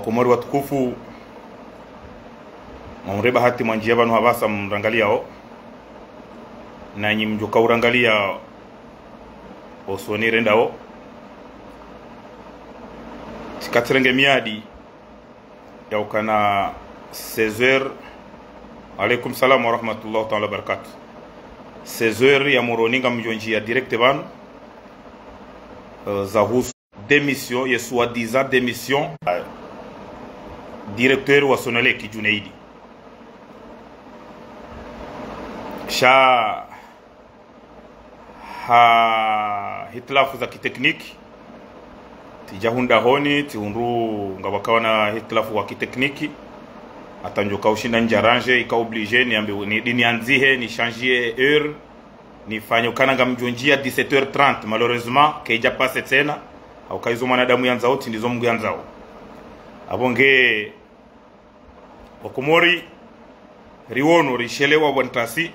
Wakomori watukufu maureba hati mwanjia banu habasa mrangalia o na nyi mjuka urangalia osoni renda o tikatrenge miadi ya ukana 16h. Alaikum salam wa rahmatullahi ta'ala barakatuh. 16h ya moroninga mjonjia direct banu za husu démission ya soi-disant démission directeur wa Sonelec Junaidi sha ha hitlafu za kitekniki tijahunda honi tihundu ngabakawa na hitlafu wa kitekniki atanjoka ushinda njaranje ika oblige ni anzihe ni changer heure ni fanyo kananga mjonjia 17h30 malheureusement keja passe tena au kaizo mwanadamu yanza oti ndizo mungu yanzao abonge Wakomori riwono rishelewa wantasi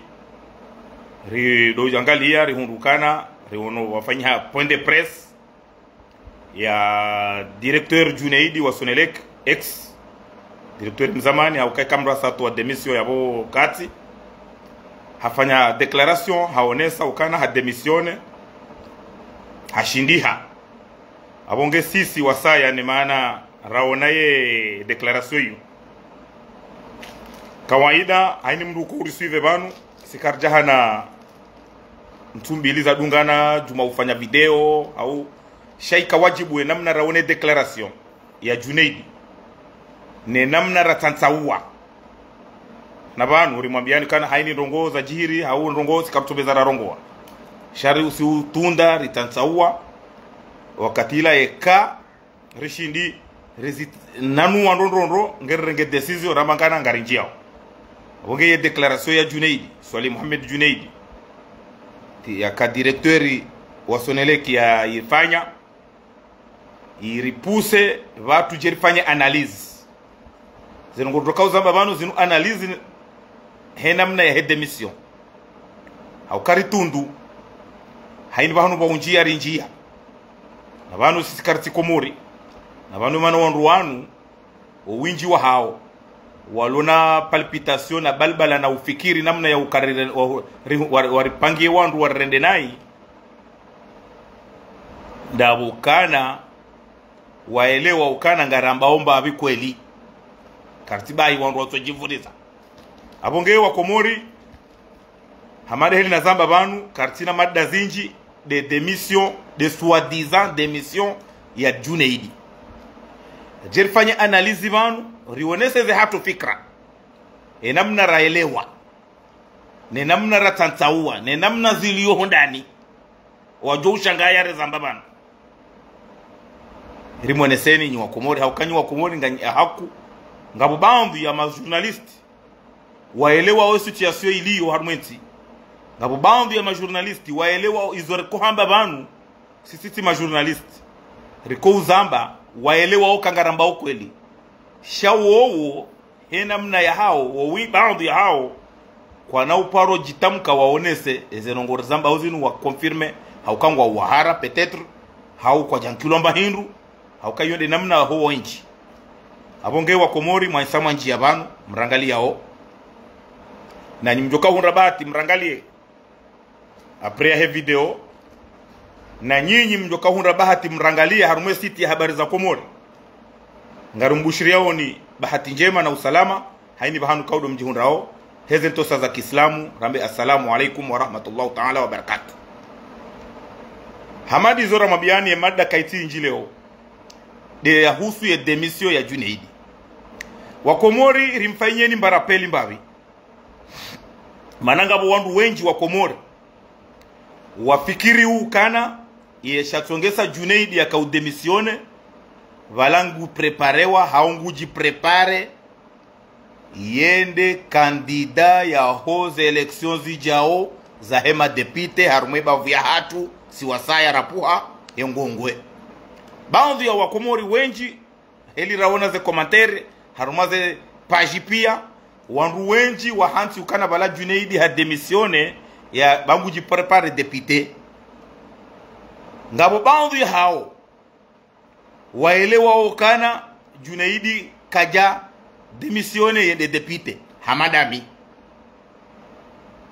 ri dojangalia rihundukana riwono wafanya point de presse ya directeur Junaidi wa Sonelec ex directeur mzamani au kai kamra sato wa demission yabo kati hafanya declaration haonesa ukana ha demisione hashindiha abonge sisi wasaya ni maana raonaye declaration hiyo kawaida haini mnduko urisive banu sikarjaha na mtumbiliza dungana juma ufanya video au shaika wajibu namna raone declaration ya Junaidi ne namna ratantaua na banu urimwambiani kana haini rongoza jihiri au rongozi kaptobeza rarongoa shari usiutunda ritantaua wakatila eka rishindi nanu wandondondro ngerenge decision ramangana ngarinjiao wonge ye declaration ya Junaidi Swali Mohamed Junaidi ya ka directeur wa Sonelec ya ifanya iripuse watu jerifanya analyse zinongotoka uzamba banu zinu analyse henamna ya demission au karitundu haini bahanu baunjia rinjia na banu sikarti Komori na banu mana wanruanu uwinji wa hao walona palpitation na balbala na ufikiri namna ya ukarire waripangie wandu warende nai ndabukana waelewa ukana ngaramba omba abikweli kartibai wandu watojivuriza abonge Wakomori hamade heli na zamba banu kartina madda zinji de démission de soi-disant démission ya Junaidi jerifanya analizi banu rionese ze hatu fikra namna raelewa ne namna ratantaua ne namna ziliyo hondani wajo ushangaya rezamba banu rimwoneseni nyi Wakomori haukanyi Wakomori ngani haku ngabo bandu ya majournalist waelewa o situation iliyo harmenti ngabo bandu ya majournalist waelewa izore kohamba banu sisi majournalist riko uzamba waelewa o kangaramba o kweli shawo henamna ya hao wowi bandu ya hao kwa na uparo jitamka waonese ezenongora zamba uzinu wa confirme haukangwa wahara peut-être hau kwa jankilomba hindu haukayonde namna ho nchi abonge Wakomori mwansama nchi ya banu mrangalia o na nimjoka hunrabati mrangalie aprea he video na nyinyi mjoka hunrabati mrangalie harume siti ya habari za Komori ngarumbushiria oni bahati njema na usalama haini bahanu kaudo mjihunrao hezento za Kiislamu rambe assalamu alaikum wa rahmatullahi ta'ala wa barakatuh. Hamadi zora mabiani ya mada kaiti njileo de ya husu ya demission ya Junaidi Wakomori rimfanyeni mbarapeli mbavi mananga wandu wenji Wakomori wafikiri ukana yeshatongesa Junaidi ya kaudemisione valangu preparewa haunguji prepare yende kandida ya hoze elections zijao za hema depite harumeba vya hatu siwasaya rapuha yengongwe baadhi ya Wakomori wenji heli raona ze komantere harumaze page pia wandu wenji wa hansi ukana bala Junaidi ha demisione ya banguji prepare depite ngabo baadhi hao waelewa ukana Junaidi kaja demisione yende depite hamadami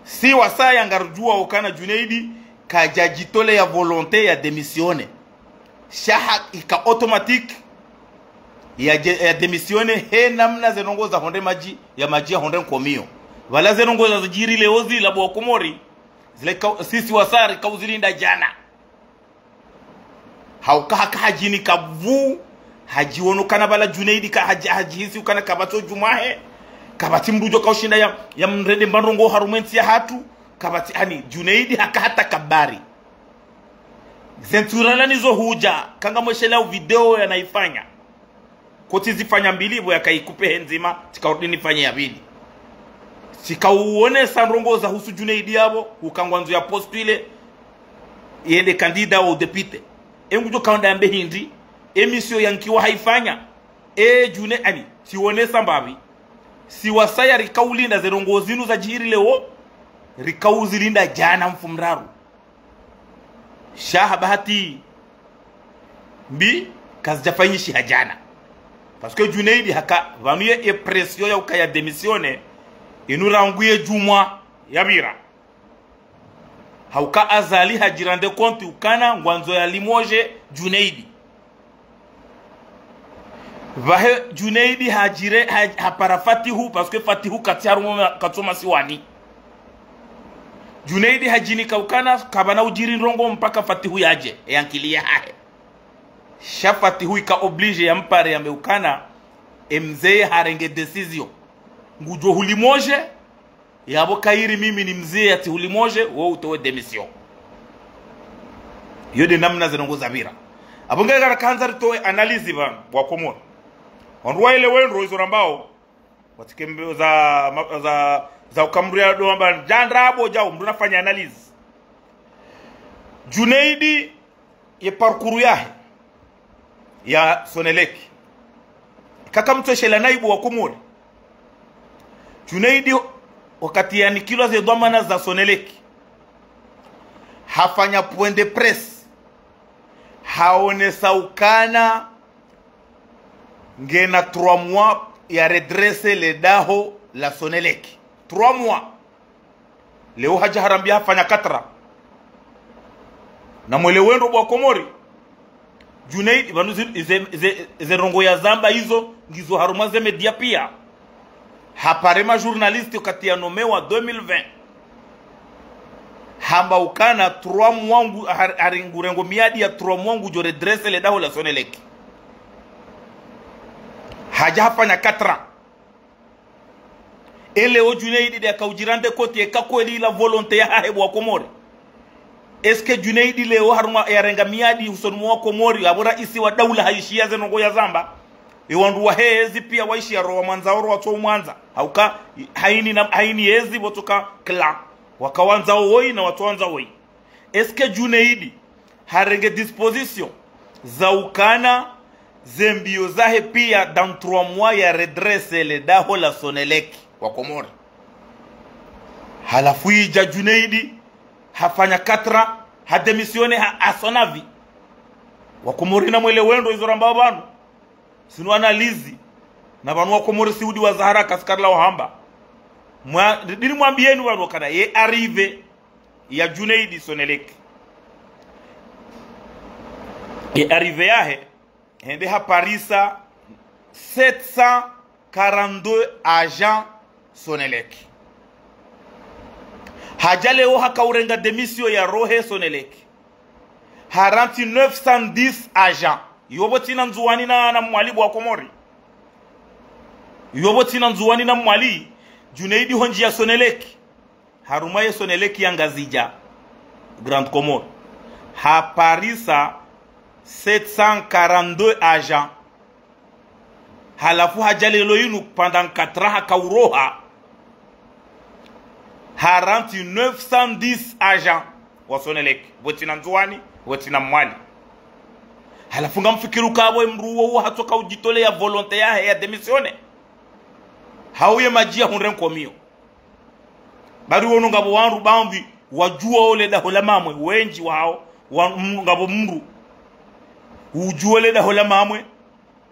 si wasa yangarjua okana Junaidi kaja jitole ya volonté ya demisione shaha ika automatique ya demisione he namna zenongoza honde maji ya maji ya honde komio wala zenongoza zijiri leozi la Bwakomori zile sisi wasari kauzilinda jana hauka hajini kavu hajiwono kana bala Junaidi ka hajihisi ukana kabato jumahe kabati mrujo kaushinda ya mrede mbarongo harumenti ya hatu kabati hani Junaidi hata kabari zenturala nizo huja kanga mweshela video yanaifanya koti zifanya mbili bo yakaikupe henzima tikaudi nifanye ya bili sikauone sanrongo za husu Junaidi yabo ukangwanzo ya post ile yende kandida au depite engujo kaunda yambe hindi emisio yankiwa haifanya June ani sione sambabi si wasaya rikaulinda zerongo zinu za jihiri leo rikauzilinda jana mfumraru shaha bahati mbi kazijafanyishi hajana parce que Junaidi haka vanuye e pression ya ukaya demisione inuranguye jumwa yabira hauka azali hajirande konti ukana ngwanzo ya limoje Junaidi vahe Junaidi hajire hapara Fatihu parce que Fatihu katoma siwani Junaidi hajini kaukana kabana ujiri rongo mpaka Fatihu yaje yankilia hae sha Fatihu ika oblige ya mpare ya meukana mzee harenge decision ngujo hulimoje yabo kairi mimi ni mzee ati hulimoje wewe utoe demission yode namna zenongoza bira abongera kanza ritoe analyze ba Bwakomori onruwa ile wenro izo rambao watikembe za ukamria do amba jandrabo jao mdu nafanya analyze Junaidi ye parcours yahe ya Soneleki kaka mtoshela naibu Bwakomori Junaidi wakati ya nikilo ze dhamana za Soneleki hafanya point de presse haone saukana ngena 3 mois ya redresser le daho la Soneleki 3 mois leo haja harambia hafanya 4 na mwele wendo Bwakomori Junaidi banu ze rongo ya zamba hizo ngizo haruma ze media pia haparema journaliste wakati ya nomewa 2020 hamba ukana 3 mwangu haringurengo miadi ya 3 mwangu jo redresser le daho la Soneleki haja hafanya 4 ele o Junaidi de kaujirande koti ekakweli la volonté ya hahe Bwakomori est-ce que Junaidi leo haruma yarenga miadi usonu Bwakomori abura isi wa daula haishia zenongo ya zamba iwandu wa hezi pia waishi ya roa mwanza oro watu mwanza hauka haini hezi botoka kla wakawanza oi na watu wanza oi est-ce que Junaidi harenge disposition za ukana zembio zahe pia dans 3 mois ya redresser le daho la Soneleki Bwakomori halafu ija Junaidi hafanya 4 hademisione asonavi Bwakomori na mwele wendo izo rambao banu sinu analizi na banu Bwakomori siudi wa Zahara kaskarla wahamba dini mwambienu banu kana ye arrive ya Junaidi Soneleki ye arrive yahe hende ha Parisa 742 agents Soneleki hajale o hakaurenga demisio ya rohe Soneleki haranti 910 agents yobotina nzuwani na mwali Bwakomori yobotina nzuwani na mwali Junaidi honji ya Soneleki haruma ya Soneleki ya Ngazija Grand Comore ha Parisa 742 agents halafu hajale loyinu pendant 4 ans hakauroha haranti 910 agents wa Soneleki botina nzuwani botina mwali halafu ngamfikiru kabo mruwo huo hatoka ujitole ya volonté ya demisione hauye majia hunren komio bari wonu ngabo wanru bambi wajua ole da hola mamwe wenji wao ngabo mru ujua ole da hola mamwe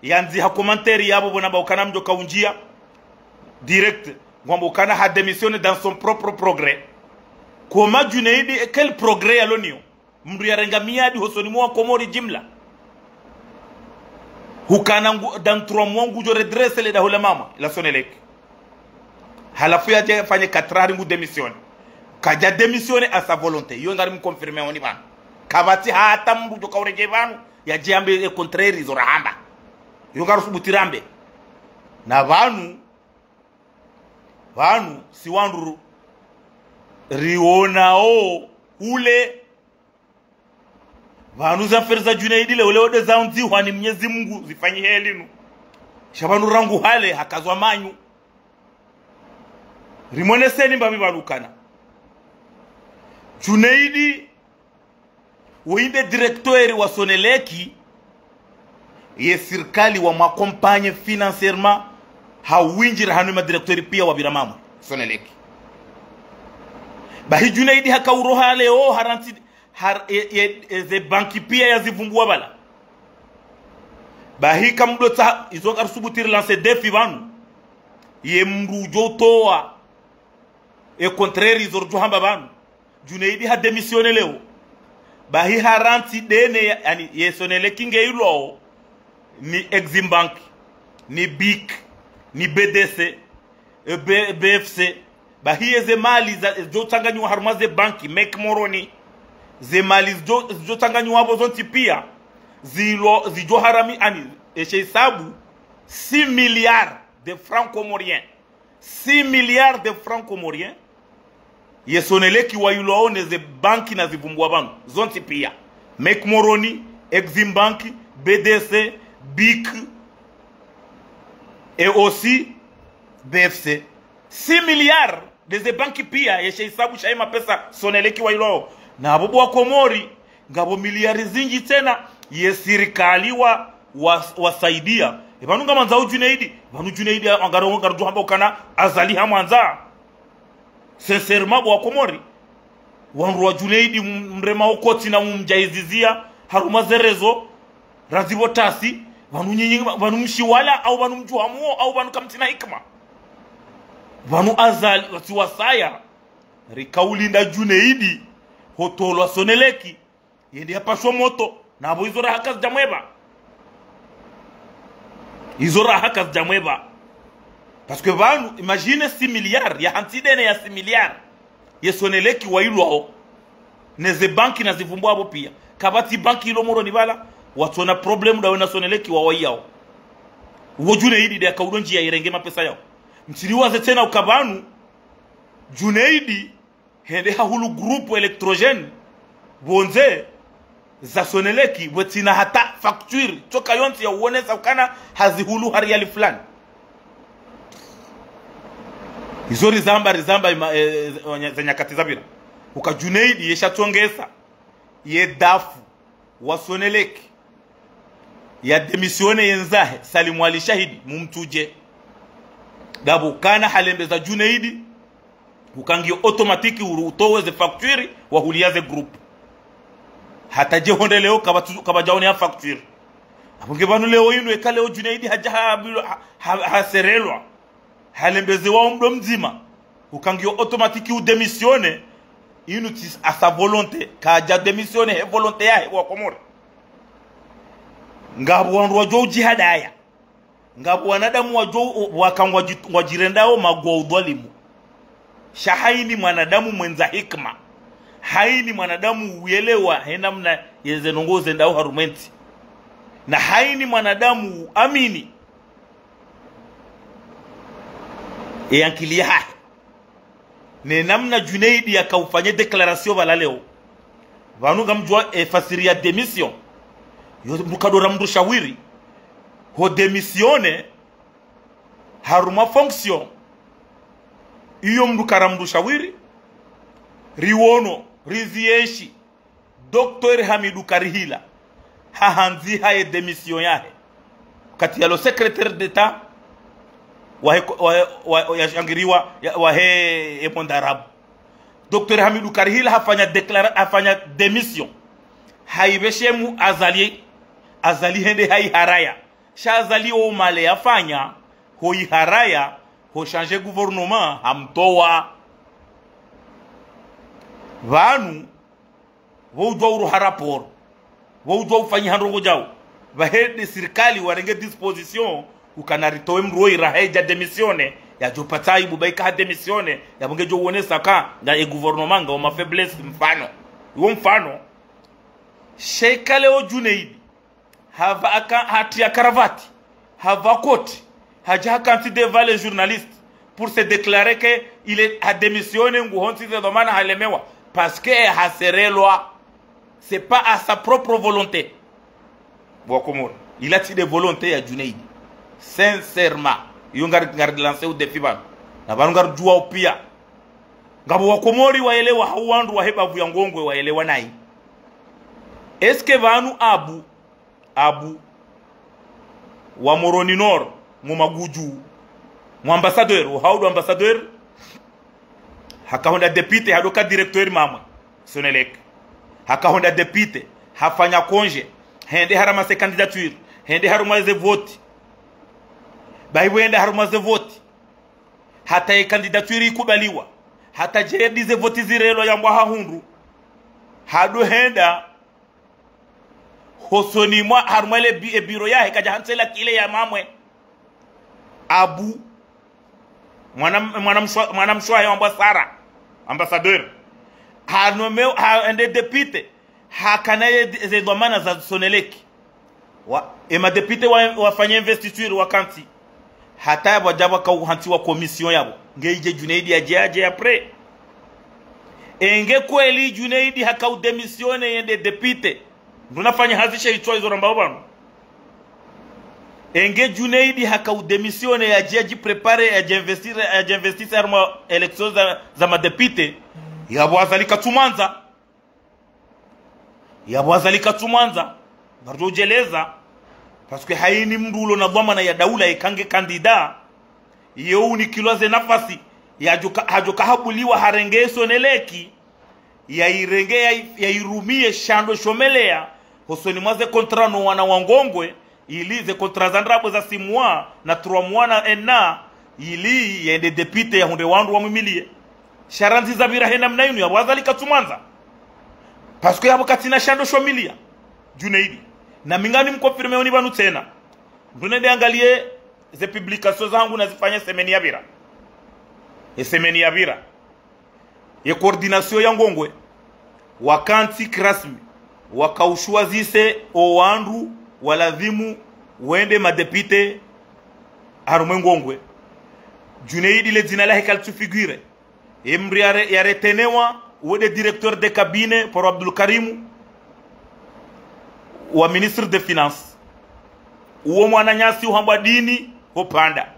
yanzi ha commentaire yabo bona ba ukana mjo kaunjia direct ngomba ukana ha démissionné dans son propre progrès. Koma Junaidi quel progrès alonio mndu yarenga miadi hosoni mwa Komori jimla hukana dans 3 mois ngujo redresse le dahula mama la Sonelec halafu ya fanye 4 ans ngu démissionné kaja démissionné à sa volonté yo ngari mkonfirmer oni bana kabati hata mndu jo kawreje banu ya jiambe e contraire zo rahamba yo ngari subutirambe na vanu si wandu rionao ule vanu za ferza Junaidi le ule ode za unzi wani Mwenyezi Mungu zifanyi helinu shabanu rangu hale hakazwa manyu rimone seni mbabi vanukana Junaidi uinde directeur wa Soneleki ye sirkali wa makompanye financièrement hawinjira hanu ma directeur pia wa biramama Soneleki bahi Junaidi hakauroha leo haranti ze banki pia ya zivumbua bala bahi kamdota izo karsubutir lancer defi vanu ye mrujo toa e contraire izo johamba vanu Junaidi ha démissionné leo bahi haranti dene yani ye Soneleki ngeilo ni Exim Bank ni BIC ni BDC BFC bahi ze mali zo tanganywa harumaze banki make moroni ze mali zo tanganywa hapo zonti pia zijo harami ani eshesabu 6 milliards de francs comoriens 6 milliards de francs comoriens ye Soneleki wayuloone ze banki na zivumbwa banu zonti pia make moroni Exim Bank BDC BIC et aussi BFC 6 milliards de ze banki pia yeshesabu shaima pesa Soneleki wayulo na abobo wa Komori ngabo miliari zingi tena ye sirikali wasaidia ebanu ngama nzao Junaidi banu Junaidi angaro hamba ukana azali hamwanza sincèrement wa Komori wanru wa Junaidi mrema okoti na mjaizizia haruma zerezo razibo tasi banu nyinyi banu mshiwala au banu mjuhamuo au banu kamtina hikma banu azali wasiwasaya rikaulinda Junaidi hotolo Soneleki yende yapashwa moto na abo izora hakas jamweba parce que banu imagine 6 milliards ya hantidene ya 6 milliards ye Soneleki wailwao neze banki na zivumbwa abo pia kabati banki ilo moro nibala watu wana problem da wena Soneleki wawayao uwo Junaidi de akaudonji ya irenge mapesa yao mtiriwaze tena ukabanu Junaidi hende hahulu grupu elektrogene bonze za Soneleki wetina hata facture toka yonti ya uonesa ukana hazihulu hariali fulani izori zamba za nyakati zabira uka Junaidi yeshatongesa ye dafu wa Soneleki ya demisione yenzahe Salimu Ali Shahidi mumtuje gabo kana halembe za Junaidi ukangio automatiki utowe ze facture wa huliaze group hata je honde leo kabajaone ya facture apunge banu leo inu eka leo Junaidi haserelwa halembeze wa mdo mzima ukangio automatiki u demisione inu tis a sa volonté kaja demisione he volonté ya wa Komori ngabu wanru wajo jihadaya ngabu wanadamu wajo wakangwa wajirendao magwa udhalimu shahaini mwanadamu mwenza hikma haini mwanadamu uelewa henamna yezenongoze ndao harumenti na haini mwanadamu amini yankilia hai ne namna Junaidi ya kaufanye declaration bala leo vanuga mjua fasiria démission yo mukadora mdu shawiri ho démissione haruma fonction iyo mdu karamdu shawiri riwono rizieshi Dr. Hamidou Karihila hahanzi haye démission yahe kati ya lo secrétaire d'état yashangiriwa wahe emondarabu Dr. Hamidou Karihila hafanya démission haibeshemu azali hende hai haraya shazalio male afanya hoi haraya ho changer gouvernement hamtoa vanu wojwa uruha rapport wojwa ufanyi handongo jao vahede serikali warenge disposition ukanaritoe mroi raheja demisione ya jopata ibu baika demisione ya bunge jo uonesa ka na gouvernement nga ma faiblesse mfano uo mfano Shekale o Junaidi hava aka hati ya karavati hava koti haja kanti devant les journalistes pour se déclarer que a démissionné nguhonti de domana halemewa parce que haserelwa c'est pas à sa propre volonté. Bokomor il a tiré volonté ya Junaidi sincèrement yongar lancer au défi ban na bangar jua pia ngabo wakomori waelewa hauandu waheba vuyangongwe waelewa nai. Est-ce que vanu abu wa Moroni Nord mumaguju mu ambassadeur wa haudu ambassadeur hakahonda député hadoka directeur mama Sonelec hakahonda député hafanya konje hende harama se candidature hende haruma ze vote baiwenda haruma ze vote hata e candidature ikubaliwa hata jedi ze vote zirelo ya mwa hundu hado henda hosoni mwa harumale biro yahe kaja hansela kile ya mamwe abu mwana mshwa ya ambasara ambassadeur hanomeo ende député hakanaye ze domana za Soneleki wa ema député wafanya investiture wakanti hata wajaba ka uhanti wa commission yabo ngeije Junaidi aje après enge kweli Junaidi haka udemisione yende député ndunafanya hazisha itwa hizo ramba bano enge Junaidi haka udemisione aje prepare aje investir arma election za madepite yabo azalika tumanza barjojeleza parce que haini mndulo na dhamana ya daula ikange kandida yeu ni kiloze nafasi hajoka habuliwa harenge Soneleki ya irenge ya irumie shando shomelea hosoni mwaze kontra no wana wangongwe ilize kontra zandrabo za simwa na 3 mwana ena ili yende député ya hunde wandu wa mumilie sharanzi za birahena mnainu ya wazalika tumanza parce que yabo katina shando shomilia Junaidi na mingani mkonfirme oni banu tena ndunende angalie ze publications zangu nazifanya semeni ya bira semeni ya bira ye coordination ya ngongwe wakanti krasmi wakaushwazise owandu waladhimu wende madepite harume ngongwe Junaidi le dina lahe kaltu figure emri ya retenewa wede directeur de cabinet pour Abdul Karim wa ministre de finance uwo mwananyasi uhamba dini hopanda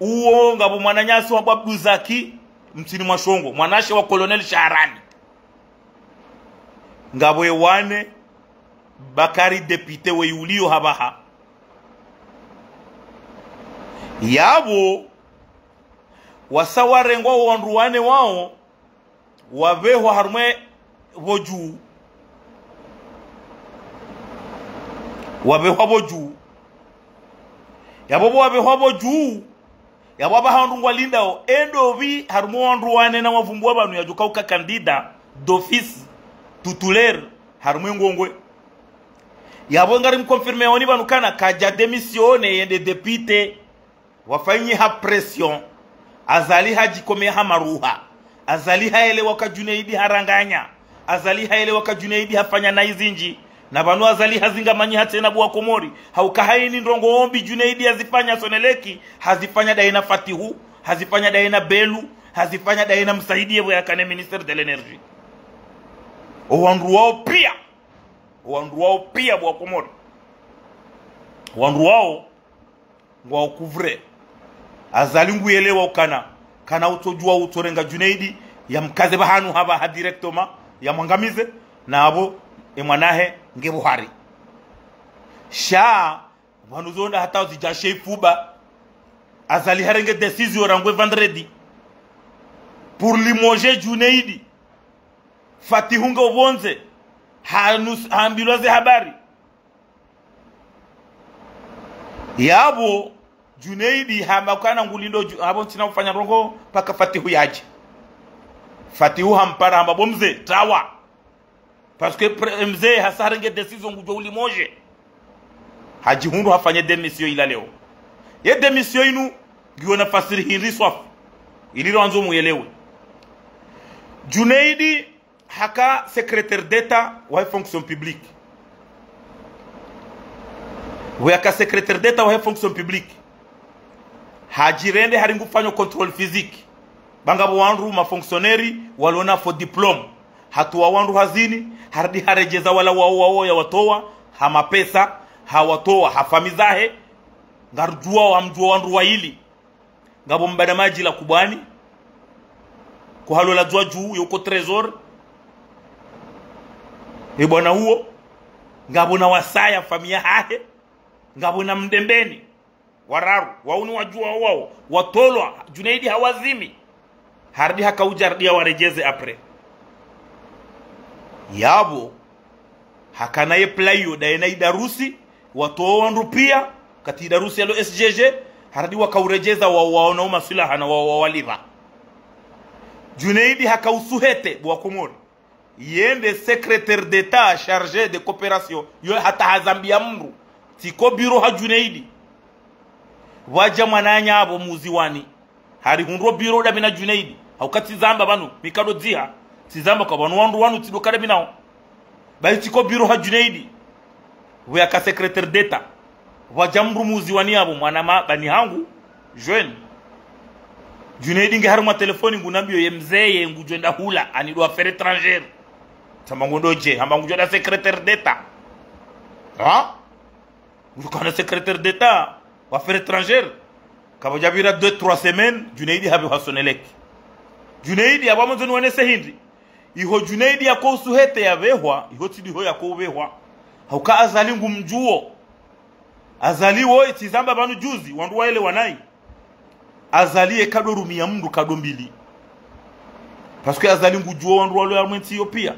uwo ngabo mwananyasi uhamba Abduzaki mtini mwashongo mwanashe wa Colonel Shaharani ngabo ewane Bakari député we yulio habaha yabo wasawarengwa wanduwane wao wabeho harumwe boju wabeho boju yabo wabeho boju yabo bahandungwa lindao endovi harumo wanduwane na wavumbwa banu yajuka uka kandida d'office tutulaire harumwe ngongwe yabo ngari mkonfirme oni banu kana kaja demisione yende député wafanyi ha pression azali hajikome ha maruha azali haele waka Junaidi haranganya azali haele waka Junaidi hafanya na izinji na banu azali hazinga manyi hatena bwa komori haukahaini ndongo ombi Junaidi hazifanya Soneleki hazifanya daina Fatihu hazifanya daina Belu hazifanya daina msaidie bwa kane minister de l'énergie owandu wao pia bwa komori wandu wao ngwa kuvre azali nguyelewa kana utojua utorenga Junaidi ya mkaze bahanu haba ha directement ya mwangamize na abo emwanahe ngebuhari sha wanuzonda hata uzijashe ifuba azali harenge decision rangwe vendredi pour limoger Junaidi Fatihunga obonze haambiloze habari yabo Junaidi hamba kana ngulindo abo tina kufanya rongo paka Fatihu yaje. Fatihu hampara hamba bomze tawa parce que mzee hasarenge decision ngujo ulimoje haji hundu hafanye demission ila leo ye demission inu giona fasiri hinri swaf iliro anzo muelewe. Junaidi haka secrétaire d'état wa fonction publique weka secrétaire d'état wa fonction publique hajirende haringu fanyo contrôle physique bangabo wandu ma fonctionnaire walona for diplome hatuwa wandu hazini hardi harejeza wala wao ya watoa hama pesa hawatoa hafamizahe ngarujua wa mjua wandu waili ngabo mbada maji la kubani kuhalola jua juu yuko trésor bwana huo ngabo na wasaya familia hahe ngabo na mdembeni wararu wauni wajua wao watolwa Junaidi hawazimi hardi hakaujardia warejeze apre yabo hakana ye playo daena idarusi watoa wandu pia kati idarusi yalo SGG hardi wakaurejeza waona masilaha na waliva. Junaidi hakausuhete bwa Komori yende secrétaire d'état chargé de coopération yo hata hazambia mru tiko biro ha Junaidi waja mananya abo muziwani hari hunro biro da bina Junaidi haukati zamba banu mikado ziha tizamba kwa banu wandu wanu tidokare binao bali tiko biro ha Junaidi we aka secrétaire d'état waja mru muziwani abo mwana bani hangu jeune Junaidi nge haruma telefoni ngunambio ye mzee ngujenda hula anidwa affaires étrangères tamangondoje hamba ngujenda secrétaire d'état ha ngukana secrétaire d'état wa affaires étrangères kabajabira 2-3 semaines Junaidi habe hasonelek Junaidi abamonzo wane sehindi iho Junaidi yako suhete ya vehwa iho tidiho yako vehwa hauka azali ngumjuo azaliwo itizamba banu juzi wandu waele wanai azali kado rumia mndu kado mbili parce que azali ngujuo wandu wale ya mwenti Ethiopia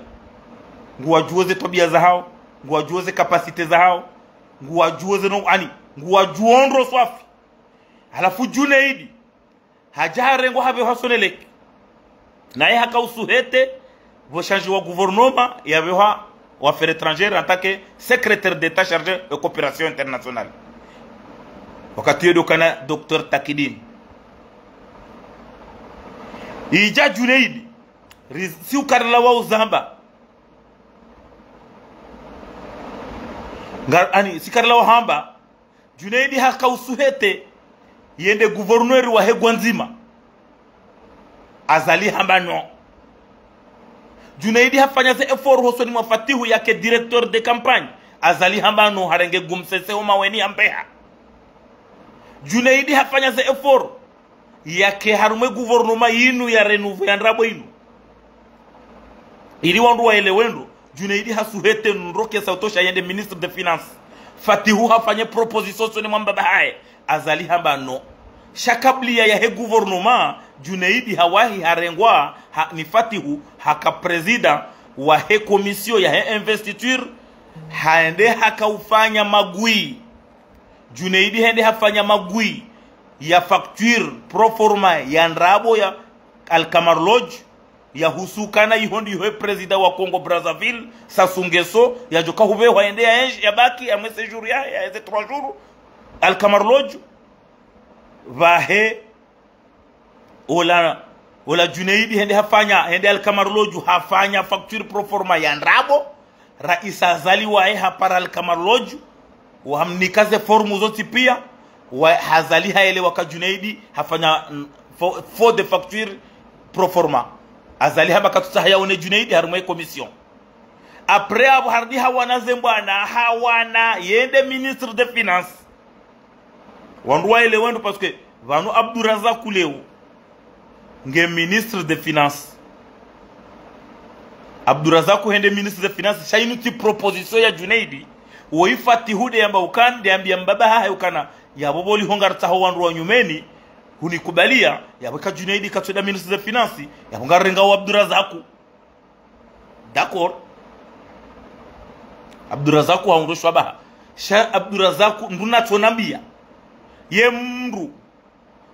nguwajuoze tabia za hao nguwajuoze kapasite za hao nguwajuoze no ani nguwajuondro swafi halafu Junaidi hajare ngo habe hasonelek naye hakausuhete vo changer wa gouvernement yabewa wa affaires étrangères en tant que secrétaire d'état chargé de coopération internationale wakati yodo kana Dr Takidin ija Junaidi si ukarla wa uzamba ngar ani sikarla wa hamba Junaidi hakausuhete yende gouverneur wa Hegwanzima azali hamba no Junaidi hafanya ze effort hosoni mafatihu yake directeur de campagne azali hamba no harenge gumsese oma weni ambeha Junaidi hafanya ze effort yake harume gouvernement yinu ya renouveau ya ndrabo yinu ili wandu waele wendo Junaidi hasuhete nroke sautosha yende ministre de finance Fatihu hafanya proposition soni mwamba hae azali hamba no shakablia ya he gouvernement Junaidi hawahi harengwa ni Fatihu haka president wa he commission ya he investiture haende haka ufanya magui Junaidi hende hafanya magui ya facture pro forma ya ndrabo ya Alkamar Lodge ya husukana ihondi yohe president wa Congo Brazzaville Sassou Nguesso ya joka hube waende ya baki ya séjour ya 3 jours Alkamar Lodge vahe ola Junaidi hende hafanya hende Alkamar Lodge hafanya facture pro forma ya ndrabo raisa azali wae hapara Alkamar Lodge wahamnikaze formu zoti pia wa hazali haele waka Junaidi hafanya faux de facture pro forma azali haba katutahaya one Junaidi harumwe commission après abu hardi hawana zembwana hawana yende ministre de finance wandu waele wendo parce que vanu Abdourazak leo nge ministre de finance Abdourazak hende ministre de finance shainuti proposition ya Junaidi woifati hude yamba ukande ambia mbaba hahe ukana ya boboli hongarta ho wandu wa nyumeni hunikubalia ya weka Junaidi katweda ministre de finance ya hongarenga wa Abdourazak d'accord Abdourazak haondoshwa baha sha Abdourazak nduna tonambia ye mru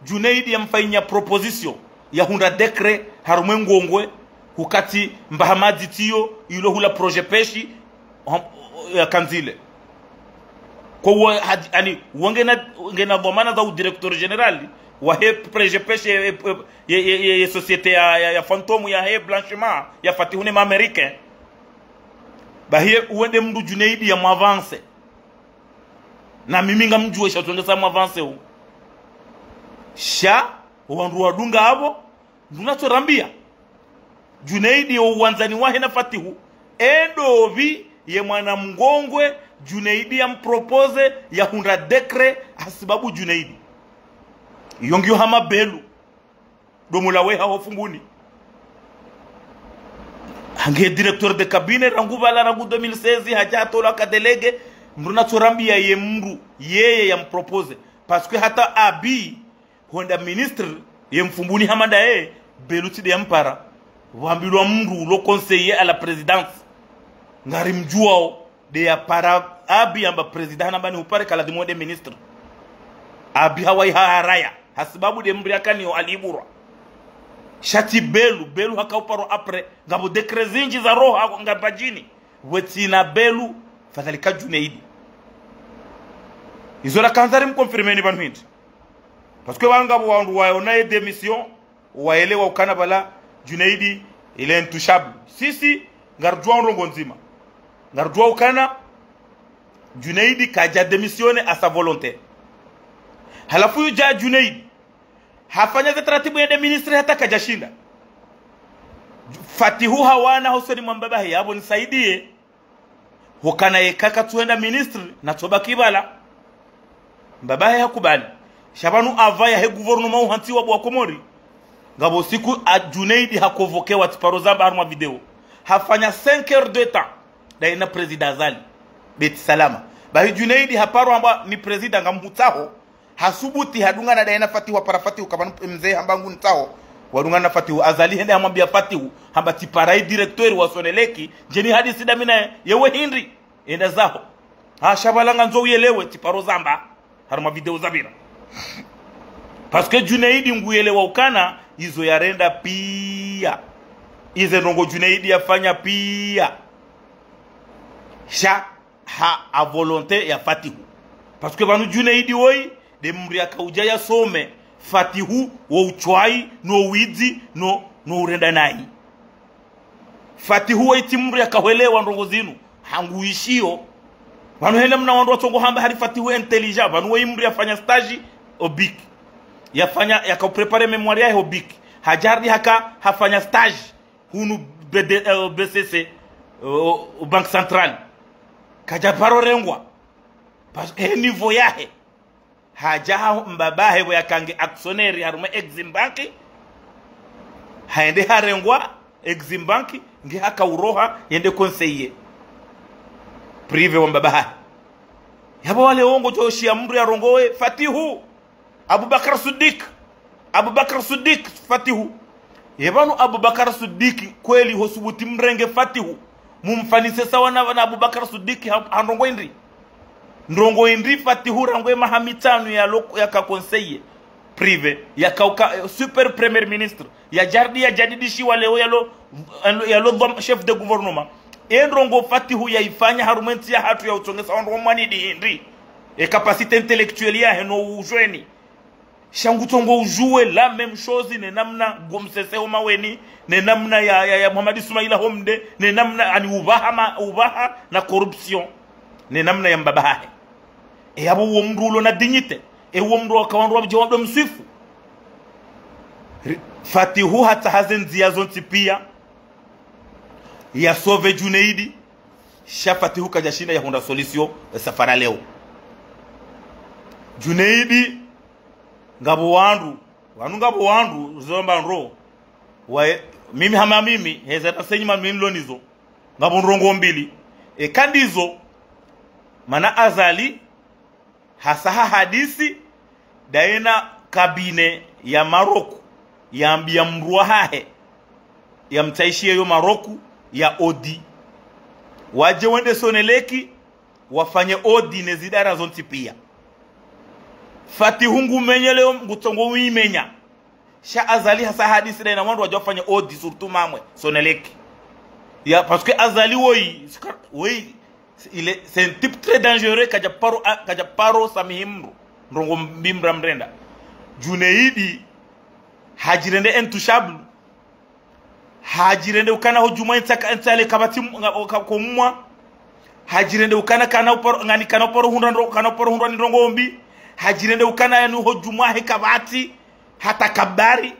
Junaidi yamfanya proposition ya hunda dekre harumwe ngongwe hukati mbahamadi tiyo yulo hula projet peshi ya kanzile kwa ani wangena dhamana za directeur general wa he projet peshi ya societe ya fantomu ya he blanchiment ya fatihune ma americain bahiye uende mdu Junaidi ya mwavance na mimi ngamjue shatongeza mwavance huu sha wandu wadunga abo ndunatorambia Junaidi uwanzani wahe na Fatihu endovi ye mwana mngongwe Junaidi ya mpropose ya hunda dekre asibabu Junaidi yongyo hama belu domula weha wafunguni hange directeur de cabinet rangu bala rangu 2016 hajato la kadelege ndunatorambia ye mru yeye ya mpropose parce que hata abi honda ministre ye mfumbuni hamanda beluti de yampara wambilwa mru lo conseiller à la présidence ngari mjuao de ya para abi amba president namba ni upare kala de monde ministre abi hawai haraya hasibabu de mri akani alibura shati belu hakauparo apre ngabo dekrezinji za roho ngabajini wetina belu fadhalika Junaidi izola kanzari mkonfirme ni bantu hindi parce que wangabo wandu waona démission waelewa ukana bala Junaidi il est intouchable sisi ngarjwa rongo nzima ngarjwa ukana Junaidi kaja démissionner à sa volonté halafu yuja Junaidi hafanya za taratibu ya ministre hata kajashinda Fatihu hawana Hussein Mwambaba yabo nisaidie hukana yekaka tuenda ministre na toba kibala mbaba hakubali Shabanu avaya he gouvernement uhanti wa Komori ngabo siku a Junaidi hakovokewa tiparo zamba haruma video hafanya 5 heures de temps daina president Azali beti salama bahi Junaidi haparo amba ni president ngamhutaho hasubuti hadungana daina Fatihu para Fatihu kabanu mzee hambangu ntaho wadungana Fatihu Azali hende hamwambia Fatihu hamba tiparai directeur wa Soneleki jeni hadi sida mina yewe Henry enda zaho shabalanga nzo uyelewe tiparo zamba haruma video zabira parce que Junaidi nguyele wa ukana izo yarenda pia ize rongo Junaidi yafanya pia sha ha a volonté ya Fatihu parce que banu Junaidi woi de mri akauja ya some Fatihu wa uchwai no wizi no urenda nai Fatihu wa itimri akawelewa rongo zinu hanguishio banu hele mna wandu watongo hamba hari Fatihu intelligent banu woi mri afanya stage obik yafanya yakaprepare memoire ya obik hajardi hafanya stage hunu BCC au Banque Centrale kaja paro rengwa parce que niveau yahe haja mbabahe bo yakange actionnaire haruma Exim Bank haende harengwa Exim Bank ngi haka uroha yende conseiller privé wa mbabahe yabo wale ongo joshi ya mru ya rongoe Fatihu Abubakar Siddiq Fatihu yebanu Abubakar Siddiq kweli hosubuti mrenge Fatihu mumfanise sawa na Abubakar Siddiq handongo indri ndongo indri Fatihu rango mahamitanu ya ka conseiller privé ya ka super premier ministre ya jardi ya jadidishi wale yalo chef de gouvernement ndongo Fatihu ya ifanya harumenti ya hatu ya utongesa wando mwani di indri et capacité intellectuelle ya heno ujweni shangutongo ujue la même chose ne namna gomsese maweni ne namna ya Muhammad Ismaila Homde ne namna ani ubaha na corruption ne namna ya mbabahe yabo womrulo na dignité womro akawanro bjawado msifu Fatihu hata hazenzi zonti pia ya sauve Junaidi sha Fatihu kajashinda ya honda solution safara leo Junaidi ngabo wandu zomba nro mimi hama mimi heza tasenyima minlo nizo ngabo nrongo mbili kandizo mana Azali hasaha hadisi daina kabine ya Maroku ya ambia mruwa hahe ya mtaishie yo Maroku ya odi waje wende Soneleki wafanye odi nezidara zonti pia fatihungu menye leo ngutongo wimenya sha azali hasa hadisi na mwandu wajafanya odi surtout mamwe soneleki ya parce que azali oui c'est un type très dangereux kaja paro samihimru ndongo mbimbra mrenda Junaidi hajirende intouchable hajirende ukana hujuma intale kabati komwa hajirende ukana kana uporo ngani kana uporo hundra ni ndongo mbi hajirende ukana yanu hujuma hekabati hata kabari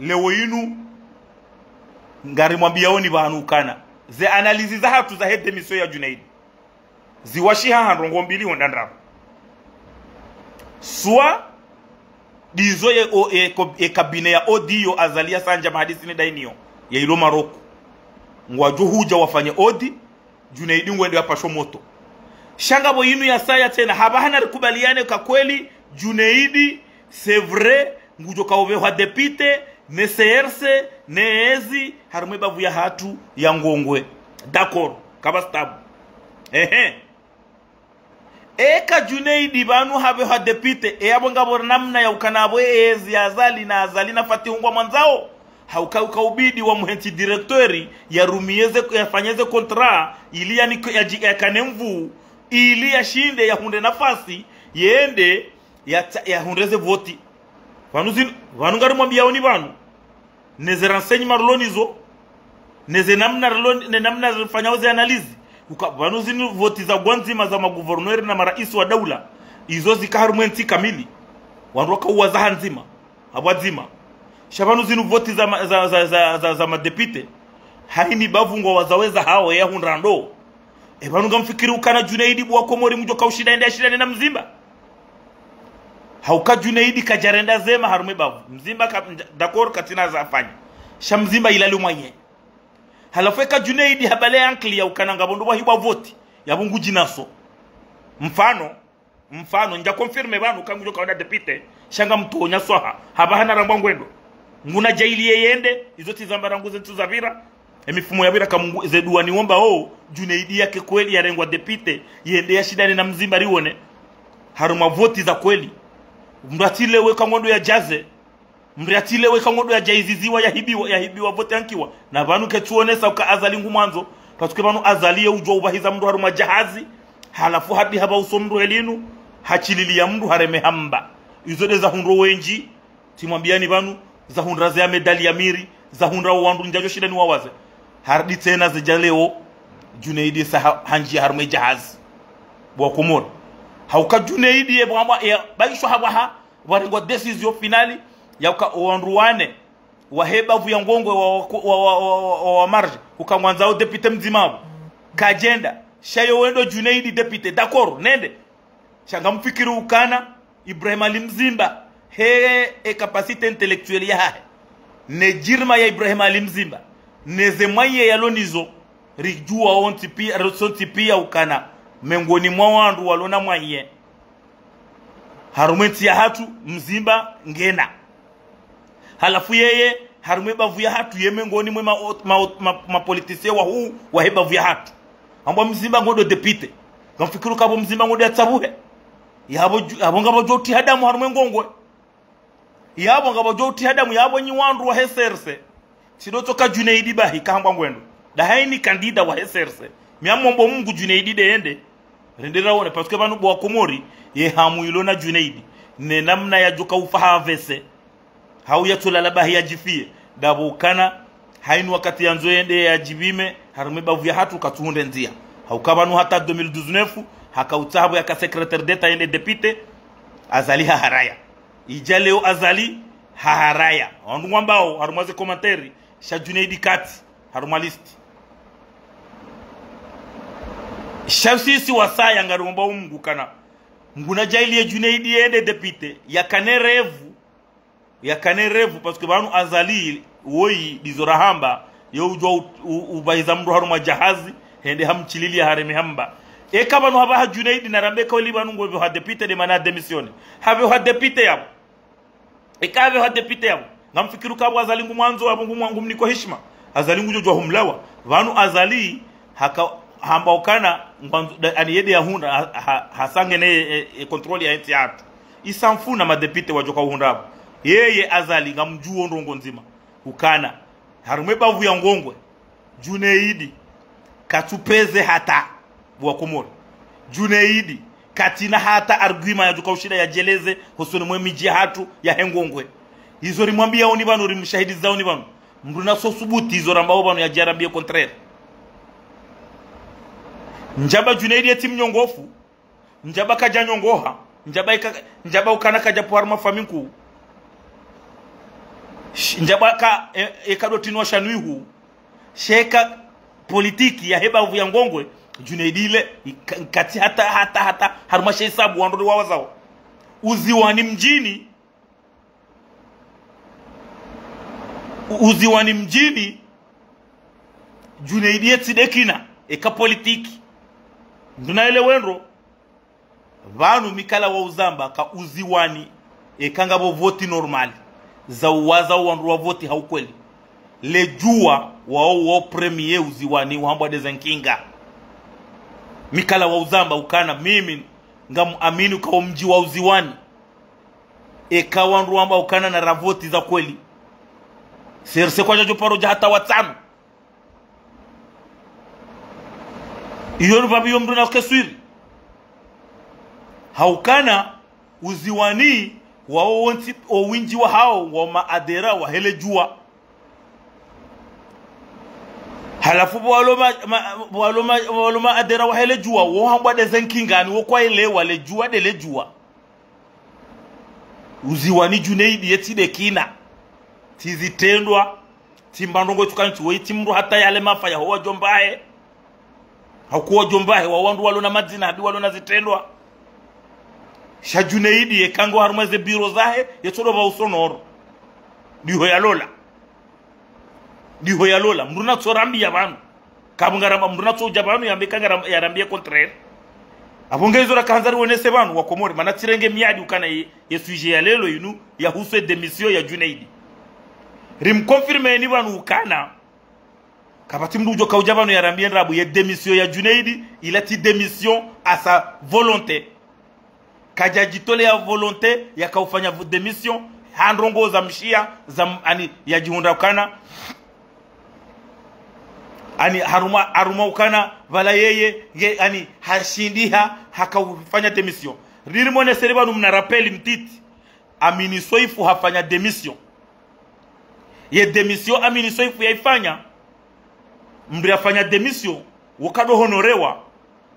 leo yinu ngari mwambiaoni banu ukana ze analizi za hatu za hede miso ya Junaidi ziwashiha handrongo mbili wondandra soit dizo ye kabine ya odi azalia sanja mahadisi ni dainio ya ilo Maroko ngwaju huja wafanye odi Junaidi ngwende yapasho moto shangabo yinu ya saya tena habahana rikubaliane kwa kweli Junaidi c'est vrai ngujo kaove wa depite ne CRC ne ezi harumwe bavu ya hatu ya ngongwe d'accord kabastabu eka Junaidi banu habe wa depite yabo ngabo namna ya ukanabo ezi azali na fatihungwa mwanzao hauka ubidi wa muhenti directori ya rumieze yafanyeze kontra ili ya kanemvu ili ya shinde ya hunde nafasi yende ya hundeze voti vanu ngari mwambiaoni banu neze renseignement rolonizo neze namna zifanyao ze analizi vanu zinu voti za gwanzima za maguvernori na maraisi wa daula izo zikaharumenti kamili wanroka uwazaha nzima abwazima shabanu zinu voti za madepite haini bavungwa wazaweza hao ya hundrando vanu ngamfikiri ukana Junaidi bwa Komori mjo kaushida ende ashida na mzimba hauka Junaidi kajarenda zema harume bavu mzimba d'accord katina za afanya shamzimba ilali mwenye halafeka Junaidi habale ankli ya ukana ngabondo wa hiwa voti ya bungu jinaso mfano nja confirme banu kangu joka wada depite shanga mtonya swaha habahana rambwa ngwendo nguna jaili yende izoti zambara nguze ntu za vira mifumo ya vira kamungu zedua ni womba Junaidi yake kweli ya rengwa depite yende ya shidani na mzimba rione haruma voti za kweli mratile weka ngondo ya jaze mratile weka ngondo ya jaiziziwa ya hibiwa vote ankiwa na banu ketuonesa uka azali ngumwanzo patuke banu azalie ujo ubahiza mndu haruma jahazi halafu hadi haba usomru elinu hachilili ya mndu hareme hamba izode za hundro wenji timwambiani banu za hundra za medali ya miri za hundra wandu njajo shida ni wawaze hardi tena zijaleo Junaidi sa hanji haruma jahazi bwa Komori hauka Junaidi ya baisho hawaha warengwa decision finali ya wanruane waheba vuya ngongwe wa marge ukamwanzao depute mzimabu kajenda shayo wendo Junaidi depute d'accord nende shanga mfikiri ukana Ibrahim Ali Mzimba capacité intellectuelle ya ne jirma ya Ibrahim Ali Mzimba ne zemwaye ya lonizo rijua onti pia ukana mengoni mwa wandu walona mwaye harumenti ya hatu mzimba ngena halafu yeye harume bavu ya hatu yemengoni mwe mapolitisie wa huu waheba vu ya hatu ambwa mzimba ngodo depite ngamfikiru kabo mzimba ngodo ya tabuhe yabo ngabo joti hadamu harume ngongwe yabo ngabo joti hadamu yabo nyi wandu wa heserse sidotoka Junaidi bahi kamba ngwendo da haini kandida wa heserse miamombo Mungu Junaidi deende rendera wone parce que banu bwa Komori ye hamu ilona Junaidi ne namna ya joka ufahavese hau ya tulala bahi ya jifie dabo kana hainu wakati yanzo ende ya jibime harume bavu ya hatu katuhunde nzia haukabanu hata 2019 hakautabu ya ka secrétaire d'etat ende depite azali haraya ijaleo azali haraya wandu ngambao harumaze komanteri sha Junaidi kati harumalist shamsisi wasaya ngarumba Mungu kana nguna jaili ya Junaidi ende depite yakane revu parce que banu azali woi dizorahamba yo ujo ubahiza mndu haruma jahazi hende hamchilili hareme hamba kama no haba Junaidi na Rambeka oli banu ngo ha depite de mana démissionner have ha depite yabo ikave ha depite yabo ngamfikiru kabwa azali ngumwanzo abo ngumwangu mniko heshima azali ngujo humlawa banu azali hamba ukana ani yede ya hunda hasange ne kontroli ya enti hatu isamfuna madepite wajoka uhundabu yeye azali ngamjuo ndongo nzima ukana harumeba vuya ngongwe Junaidi katupeze hata wa Komori Junaidi katina hata argument yajuka ushida ya jeleze hosoni mwe miji hatu ya hengongwe hizo rimwambia oni bano rimshahidi zao ni bano mruna so subuti hizo rambao bano ya jarambia contraire njaba Junaidi eti mnyongofu njaba kaja nyongoha njaba ukana kaja puarma faminku njaba ka ekadotinwa shanuihu sheka politiki ya heba vuya ngongwe Junaidi ile kati hata harumashe hesabu wandori wawazao uziwani mjini Junaidi etidekina eka politiki ndunaele wenro vanu mikala wa uzamba ka uziwani ekanga bo voti normali za uwaza wandu wa voti haukweli lejua wao premier uziwani wahambwa dezenkinga mikala wa uzamba ukana mimi ngamuamini kwa mji wa uziwani eka wandu wamba ukana na ravoti za kweli serse kwa jajo paro hata watano iyo nubabi yomdu na keswiri haukana uziwani wao wanti owinji wa hao wa maadera wa hele jua halafu waloma adera wa hele jua wo hambwa de zenkingani wo kwa ile wale jua de le jua uziwani Junaidi yetide kina tizitendwa timbandongo tukanchi wo itimru hata yale mafa ya ho jombae hakuwa jombae wa wandu walona madina hadi walona zitendwa sha Junaidi ekango harumaze biro zahe yetodo ba usonoro diho ya lola mruna tsorambi ya banu kabungaramba mruna tso jabanu yambekanga yarambie contraire abongezo rakanzari wonese banu wa Komori manatirenge miadi ukana yesuje ya lelo inu ya huswe demission ya Junaidi rim confirme ni banu ukana kabati mrujo kaujabanu yarambie rabu ya demission ya Junaidi ilati demission à sa volonté kajajitole ya volonté ya kaufanya demission handrongo za mshia za ani ya jihunda ukana ani haruma ukana vala yeye ani hashindiha hakafanya demission rilmone seribanu mna rappel mtiti Amini Soifu hafanya demission ye demission Amini Soifu yaifanya mbri afanya demission wakado honorewa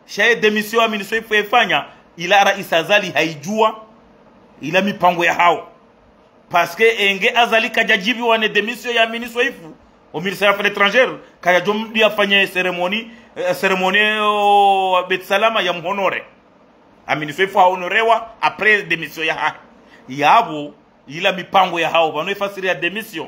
shaye demission Amini Soifu yaifanya ila Rais Azali haijua ila mipango ya hao paske enge Azali kajajibi wane demission ya Amini Soifu au ministère des Affaires étrangères kaya jomdi afanye cérémonie Betsalama ya mhonore Amini Soifu honorewa après demission ya yabo ila mipango ya hao bano ifasiri ya demission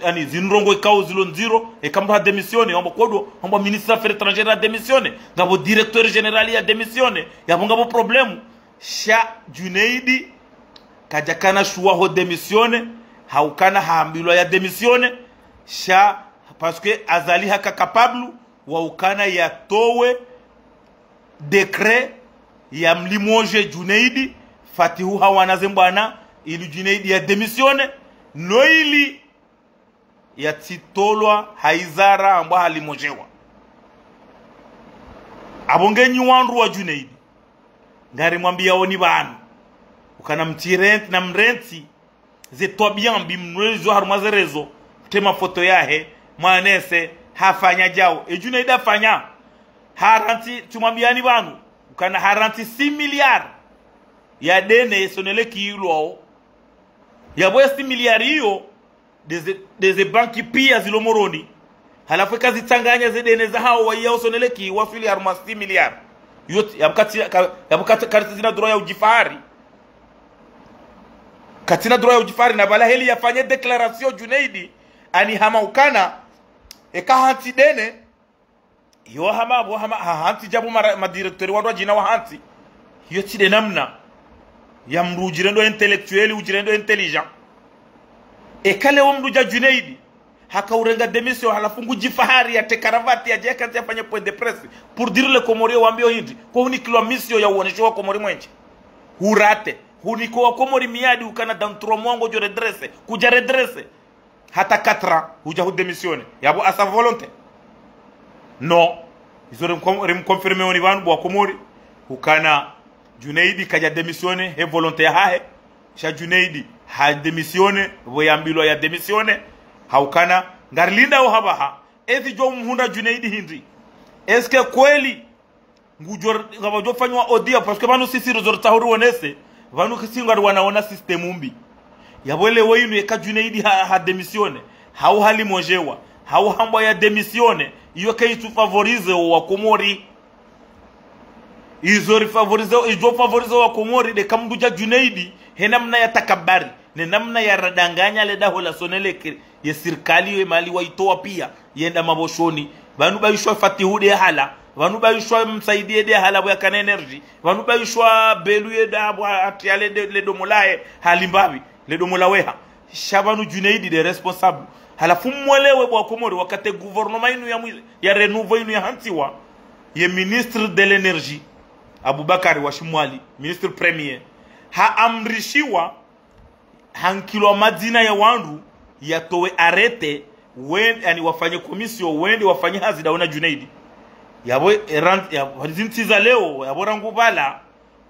yani zinrongo ikao zilo nziro ekamba demisione ombo kodo ombo ministre des Affaires étrangères a démissionné ngabo directeur général ya démissionné yabo ngabo problème sha Junaidi kajakana shuwa ho démissionné haukana haambilwa ya démissionné sha parce que Azali haka capable wa ukana ya towe décret ya mlimoje Junaidi Fatihu hawana zembana ili Junaidi ya démissionné noili ya titolwa haizara amba halimojewa abongenyi wandu wa Junaidi ngari mwambia oni banu ukana mtirent na mrenti zetobia mbimwezo harumazerezo tema foto yahe mwanese hafanya jao Junaidi afanya haranti tumwambia ni banu ukana haranti 6 miliard ya dene sonele kiilo ya boya 6 miliard hiyo deze banki pia zilomoroni halafu kazi tanganya zedene za hao wa yao soneleki wafili haruma 6 miliard yote yabukati karti zina droit ya ujifari katina droit ya ujifari na bala heli yafanye declaration Junaidi ani hama ukana eka hanti dene yo hama hanti jabu ma directeur wa jina wa hanti yote de namna ya mrujirendo intellectuel ujirendo intelligent ekale omruja Junaidi hakaurenga demission halafu ngujifahari ya tekaravati ya jeka afanye point de presse pour dire le Comorien wambio hindi kwa hunikilwa mission ya uonesho wa Komori mwenje hurate huniko wa Komori miadi ukana dans 3 mois ngo jo redresse kuja redresse hata 4 ans huja hu démissionner yabo à sa volonté non ils ont confirmé on ivan bo Komori ukana Junaidi kaja démissionner he volonté hahe sha Junaidi ha démissionner boyambilo ya démissionner haukana ngarlinda au habaha ezi jo mhunda Junaidi hindi est-ce que kweli ngujor ngabajo fanywa odia parce que banu sisi rozorta huru onese banu kisinga wanaona system mbi yabole weyinu eka Junaidi ha démissionner hau hali mojewa hau hamba ya démissionner iyo kai tu favorize wa Komori izo favorize ijo favorize wa Komori de kamduja Junaidi henamna ya takabari ne namna ya radanganya le daho la soneleke ya serikali we mali waitoa pia yenda maboshoni banu bayishwa fatihude hala banu bayishwa msaidie de hala bwa kana energy banu bayishwa beluye da bwa atiale le domolae halimbabi le domolaweha shabanu Junaidi de responsable hala fumwelewe bwa Komori wakati gouvernement inu ya renouveau inu ya hantiwa ye ministre de l'énergie Abubakari Washimwali ministre premier ha amrishiwa hankilo madina ya wandu yatowe arete wende yani wafanye komisio wende wafanye hazida ona Junaidi yabo erant ya zintiza leo yabo rangubala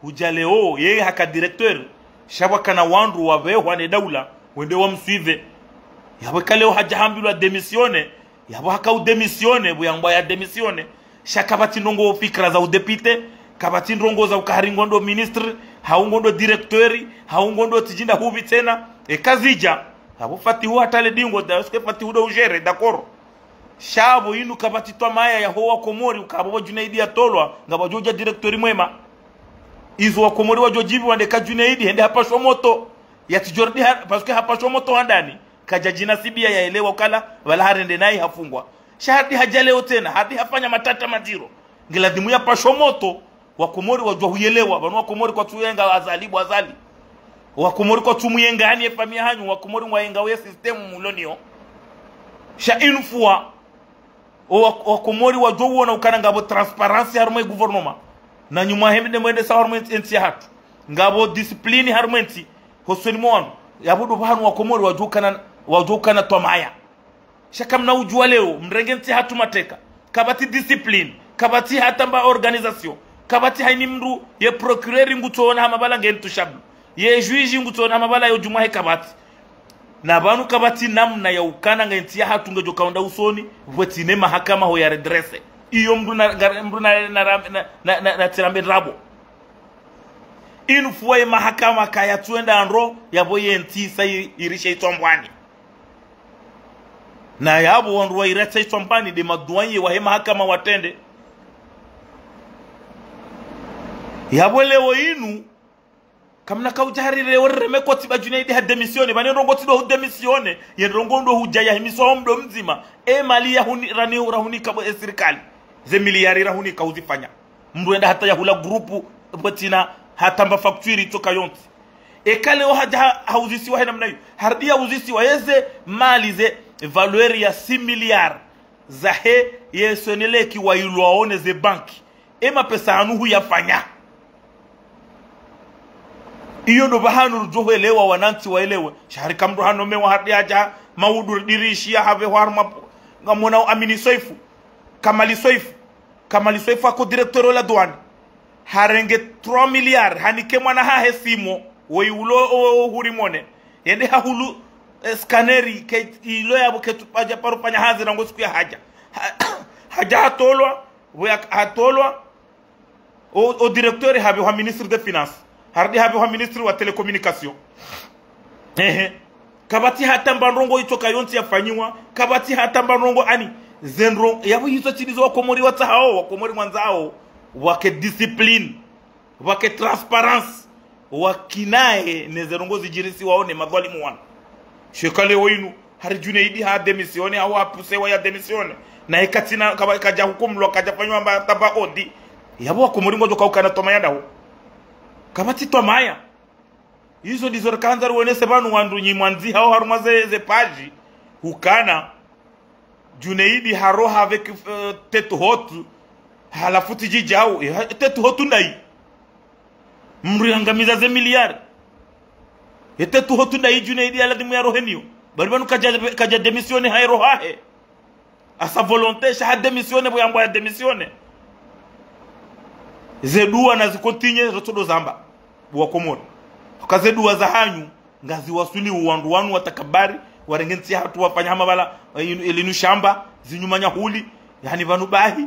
huja leo yeye haka directeur shabaka na wandu wabeho ne daula wende wamsuive yabo kaleo hajahambilwa démissionner yabo haka udémissionner buyangwa ya démissionner shakabati ndongo fikra za udepite kabati ndongo za ukaharingondo ministre haungondo directori haungondo tijinda hubi tena kazija abo fatihu hatale dingo da ske fatihu do ugere d'accord shabo inu kabati to maya ya ho wa Komori ukabo Junaidi ya tolwa ngaba joja directori mwema izo wa Komori wa jojibi wande ka Junaidi hende hapa shomoto ya tijordi parce que hapa shomoto handani kajajina sibia ya elewa kala wala harende nai hafungwa shahadi hajaleo tena hadi hafanya matata majiro ngiladimu ya pashomoto wa Komori wajua huyelewa banu wa Komori kwa tuyenga azalibu azali wa Komori kwa tumuyengani efamia hanyu wa Komori waenga we system mulonio sha infua wa Komori wajua uona ukana ngabo transparency harumwe gouvernement na nyuma hemide mwende sa harumwe enti hatu ngabo discipline harumwe enti hosoni mwanu yabudu bahanu wa Komori wajua ukana tomaya sha kamna ujua leo mrenge enti hatu mateka kabati discipline kabati hatamba organisation kabati haini mru ye procureur ngutona hamabala ngentu shabu ye juge ngutona hamabala yo juma he kabati na banu kabati namna ya ukana ngenti ya hatu ngejo kaunda usoni vwetine mahakama ho ya redresse iyo mru na tirambe rabo inu fuwe mahakama kaya tuenda anro yabo yenti sai irishe itombwani na yabo wanruwa irishe itombwani de maduanye wa he mahakama watende yabo leo inu kamna kaujarire oreme ko tiba Junaidi ha démissionner bane rongo tido hu démissionner ye rongo ndo hujaya himiso mdo mzima mali ya huni rani urahuni kabo serikali ze miliari rahuni kauzifanya mdu enda hata ya hula grupu botina hata mba facture toka yonti kale o haja hauzisi wa namna hiyo hardia uzisi wa yeze mali ze valeur ya 6 milliards za he yesoneleki wa ilwaone ze banki pesa anuhu yafanya iyo ndo bahanu rujoho elewa wananti waelewe shahari kamdu hano mewa hadi aja maudu dirishia have warma ngamona Amini Soifu Kamali Soifu ako directeur la douane harenge 3 milliards hanike mwana hahe simo weyulo hurimone yende hahulu scaneri ke ilo yabo ke tupaja parufanya hazi na ngosiku ya haja hatolwa o directeur habe wa ministre de finance hardi habe wa ministre wa telecommunication kabati hatamba rongo itoka yonti yafanyiwa kabati hatamba rongo ani zenro yabo hizo chilizo wa Komori watahao wa Komori mwanzao wake discipline wake transparence wakinae nezerongozi jirisi waone madhalimu wana shekale wenu hari Junaidi ha demisione au apusewa ya demisione na ikatina kaja hukumlo kaja fanywa mba taba odi yabo wa Komori ngojo kaukana tomaya daho kabati tomaya hizo dizor kanzar wone sebanu wandu nyimwanzi hao harumaze ze paji hukana Junaidi haroha avec tête haute halafu tijijao tête haute ndai mriangamiza ze miliard tête haute ndai Junaidi aladimu ya rohenio bali banu kaja démissionner hayro hahe à sa volonté sha démissionner boyambo ya démissionner zedua na zikontinye rotodo zamba wa Komori kazedua za hanyu ngazi wasuli uwandu wanu watakabari warengenzi hatu wafanya mabala elinu shamba zinyumanya huli yani vanu bahi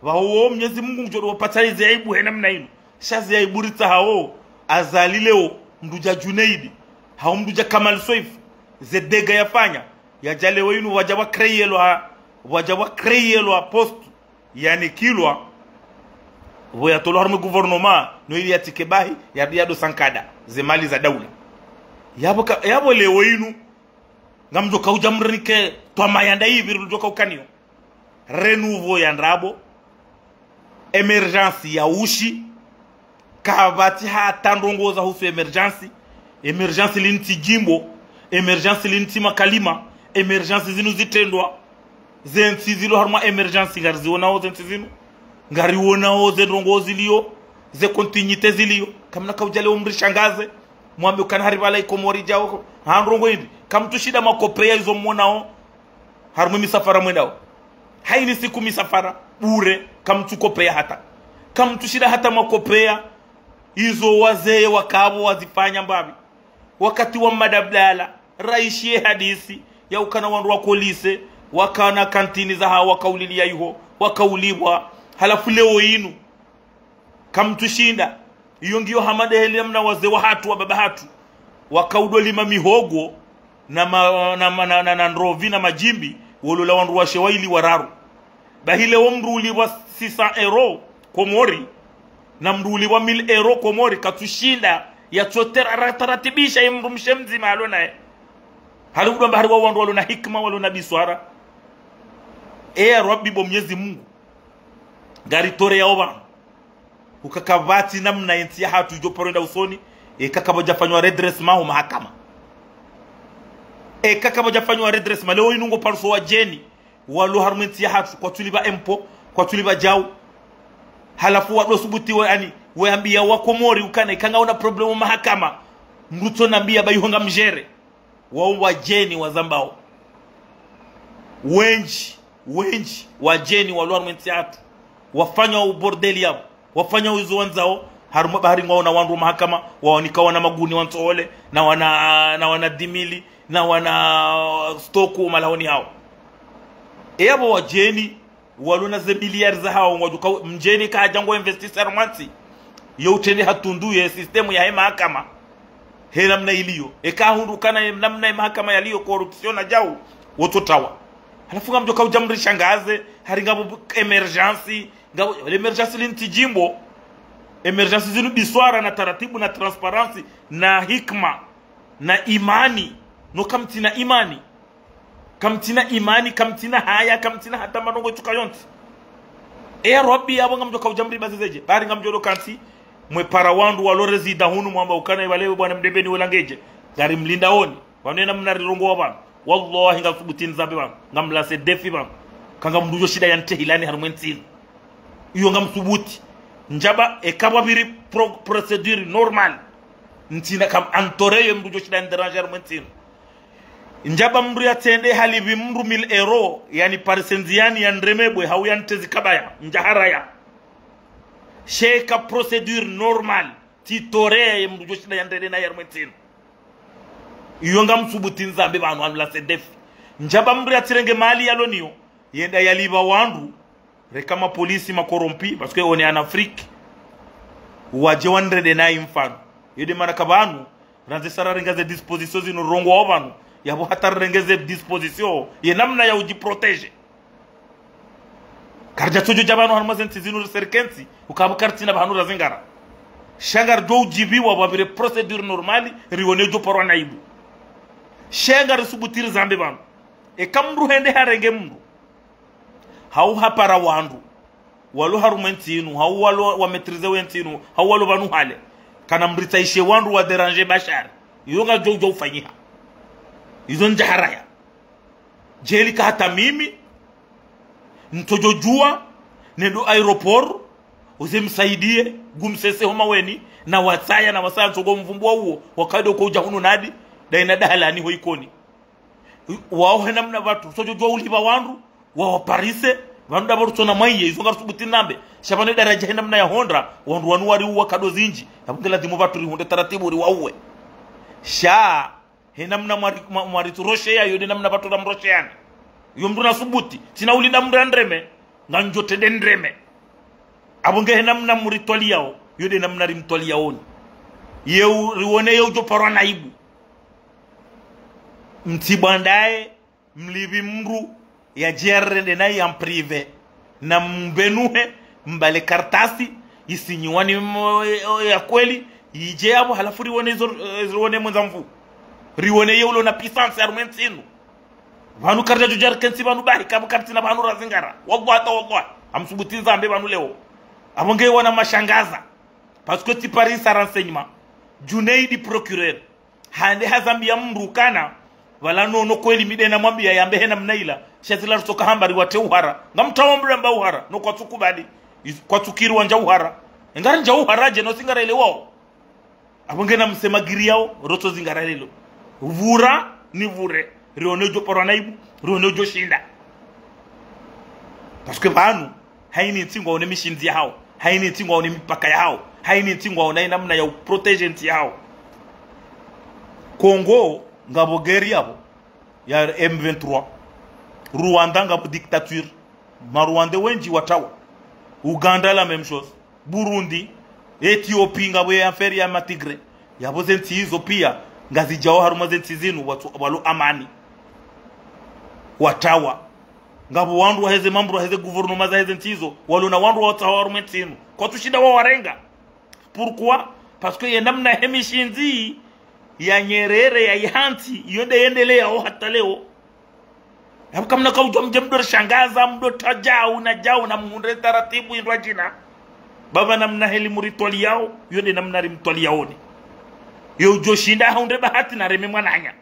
wao Mwenyezi Mungu njoro wapatalize aibu hena mna ino shazi aibu rita hao azalileo mduja Junaidi hao mduja Kamal Soif zedega yafanya yajale wenu wajawa kreyelwa post yani kilwa voya tolo harme gouvernement no ili yatike bahi yado sankada zemali za daula yabo leo inu ngamjo kauja mrike twa mayanda hivi rujoka ukanio renouveau ya ndrabo emergency ya ushi kabati hata ndongoza husu emergency linti jimbo emergency linti makalima emergency zinu zitendwa zensi zilo harma emergency garziona zensi zinu ngariona ze ndongozi liyo ze continuité ziliyo kamna kaujale umri shangaze mwambe ukana haribala ikomori jao handrongo hivi kamtushida makopea hizo mmonao harmu misafara mwendao haini siku misafara bure kamtukopea hata kamtushida hata makopea hizo wazee wakabo wazifanya mbabi wakati wa madabdala raishie hadisi ya ukana wandu wakolise wakana kantini za hawa wakaulilia iho wakauliwa halafu leo inu kamtushinda iyo ngiyo hamade hele mna wazee wa hatu wa baba hatu wakaudolima mihogo na ndrovi na majimbi wolola wandu wa shewaili wararu bahile wamruli wa 600 euro Komori na mruli wa 1000 euro Komori katushinda ya chotera taratibisha imru mshemzi malona haludo mbari wa wandu walona hikma walona biswara Rabbi bo Mwenyezi Mungu gari tore ya oba ukakavati namna yenti ya hatu jo porenda usoni kakaboja fanywa redressement mahakama kakaboja fanywa redressement leo inungo parso wa jeni walo harmenti ya hatu kwa tuliba empo kwa tuliba jau halafu wado subuti wa yani weambia wa Komori ukana ikanga una problemu mahakama mruto nambia bayonga mjere wa jeni wa zambao wenji wa jeni walo harmenti ya hatu wafanya ubordeli yao wafanya uzo wanzao haruma bahari ngao na wandu mahakama waonikawa na maguni wantoole na wana dimili na wana stoku malahoni hao ebo wajeni waluna ze miliard za hao wajuka mjeni kajango investisseur mwansi youtende hatundu ya system ya mahakama hela mna iliyo kahundukana namna mahakama yaliyo corruption na jau wototawa halafu ngamjoka ujamrisha ngaze haringabo emergency ngabo emergency linti jimbo emergency zinu biswara na taratibu na transparency na hikma na imani no kamtina imani kamtina haya kamtina hata manongo tukayonti Rabbi abo ngamjoka ujamri bazizeje bari ngamjolo kanti mwe para wandu walo resida hunu mwamba ukana ibalewe bwana mdebeni welangeje gari mlinda oni wanena mnarirongo wabana wallahi ngasubutin zambe bana ngamla se defi bana kanga mdujo shida yante hilani harumwentin iyo ngamsubuti njaba ekabwa biri procedure normal ntina kam antoreye mdujo shida nderanger harumwentin njaba mru ya tende halibi mru 1000 euro yani parsenziani ya ndremebwe hau yantezi kabaya njaharaya sheka procedure normal titoreye mdujo shida yandere na harumwentin iyo ngamsubuti nzambe banu anula se defi njaba mru ya tirenge mali yaloniyo yenda yaliba wandu rekama polisi makorompi parce que on est en Afrique waje wandrede na imfano yede marakabanu ranze sararengeze dispositions zino rongo obanu yabo hatarengeze disposition ye namna ya ujiprotege karja tojo jabanu harmazenti zino serkensi ukabukartina banu razingara shangar do jibiwa babire procedure normali riwonejo porwa naibu shangar subutir zambe banu kamru hende harenge mru hau hapara wandu walu harumentinu hau walu wa metrize wentinu hau walu banu hale kana mritaishe wandu wa deranger bashar yonga jojo ufanyiha izo njaharaya jeli ka hata mimi ntojojua nendo aeroport uzimsaidie gumsese homa weni na wataya na wasaya ntogo mvumbua huo wakaido kwa ujahunu nadi daina dahalani hoikoni wao henamna watu tojojua uliba wandu wao parise vandu dabaru tona maiye izonga subuti nambe shabane daraja henamna ya hondra wandu wanu wari uwa kado zinji yabungela dimu watu rihunde taratibu riwauwe sha henamna mwari turoshe ya yode namna watu na mroshe yani yomdu na subuti tina ulinda mrandreme nganjote dendreme abunge henamna muritwali yao yode namna rimtwali yaoni yeu riwone yeu jo parwa naibu mtibandae mlivi mru ya jerende na ya prive na mbenuhe mbale kartasi isinyiwani ya kweli ije abo halafu riwone mwenzamvu riwone yeulo na pisansi armentinu vanu karja jujar kensi vanu bahi kabu kartina vanu razingara wallahi amsubuti zambe vanu leo abonge wana mashangaza parce que ti paris sa renseignement Junaidi procureur hande hazambia mrukana wala nono kweli midena mwambia yambe hena mnaila shazila rutoka hambari wate uhara ngamtawa mramba uhara no kwa tukubali kwa tukiru wanja uhara ngara nja uhara je no singara ile wao abonge na msema giri yao roto zingara lelo vura ni vure rionejo porwa naibu rionejo shinda parce que banu haini ntingwa one mishinzi yao haini ntingwa one mipaka yao haini ntingwa one namna ya protégenti yao Congo ngabo guerre yabo ya M23 Rwanda ngabo dictature Marwanda wenji watawa Uganda la même chose Burundi Ethiopia ngabo ya affaire ya matigre yabo zenti hizo pia ngazi jao haruma zenti zinu watu walu amani watawa ngabo wandu waheze mambo waheze gouvernement za heze ntizo walu na wandu watawa harumentinu kwa tushida wa warenga pourquoi parce que yenamna hemishinzi ya Nyerere ya Ihanti yonde yendelea au hata leo hapo kama kaujua mjemdo shangaza mdo tajao na jao na munde taratibu indwa jina baba namna heli muritwali yao yonde namna rimtwali yaoni yo joshinda haunde bahati na reme mwananya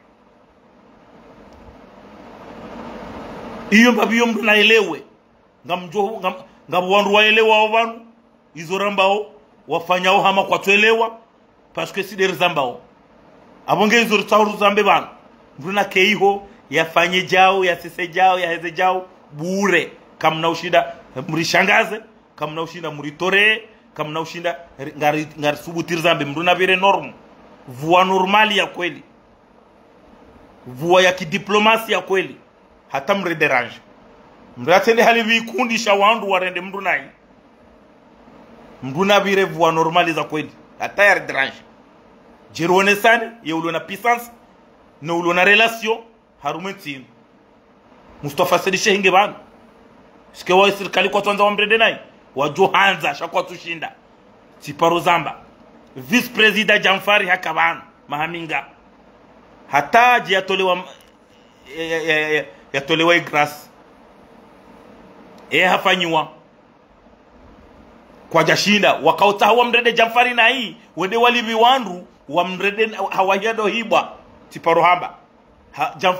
iyo mbabiyo mdo naelewe ngabu wandu waelewa wavanu izo rambao wafanyao hama kwa tuelewa parce que si derzambao abonge izo rutauru zambe bana mbruna keiho yafanye jao ya sese jao ya heze jao bure kama na ushinda mrishangaze kama na ushinda muritore kama na ushinda ngari subutir zambe mbruna vire norme voie normali ya kweli voie ya kidiplomasi ya kweli hata mre derange mratende hali vikundi sha wandu warende mbrunai mbruna vire voie normali za kweli hata ya derange jirone sana yeulo na puissance no ulo na relation harumentino Mustafa Sedi Shehinge bana sike wa serikali kwa tuanza wamrede nai wa Johanza shakwa tushinda Siparo Zamba vice president Jamfari hakabana mahaminga hata yatolewa yatolewa grass hafanyiwa kwa jashinda wakauta wamrede Jamfari na hii wende walivi wandu wamrede hawajado hibwa Siparo hamba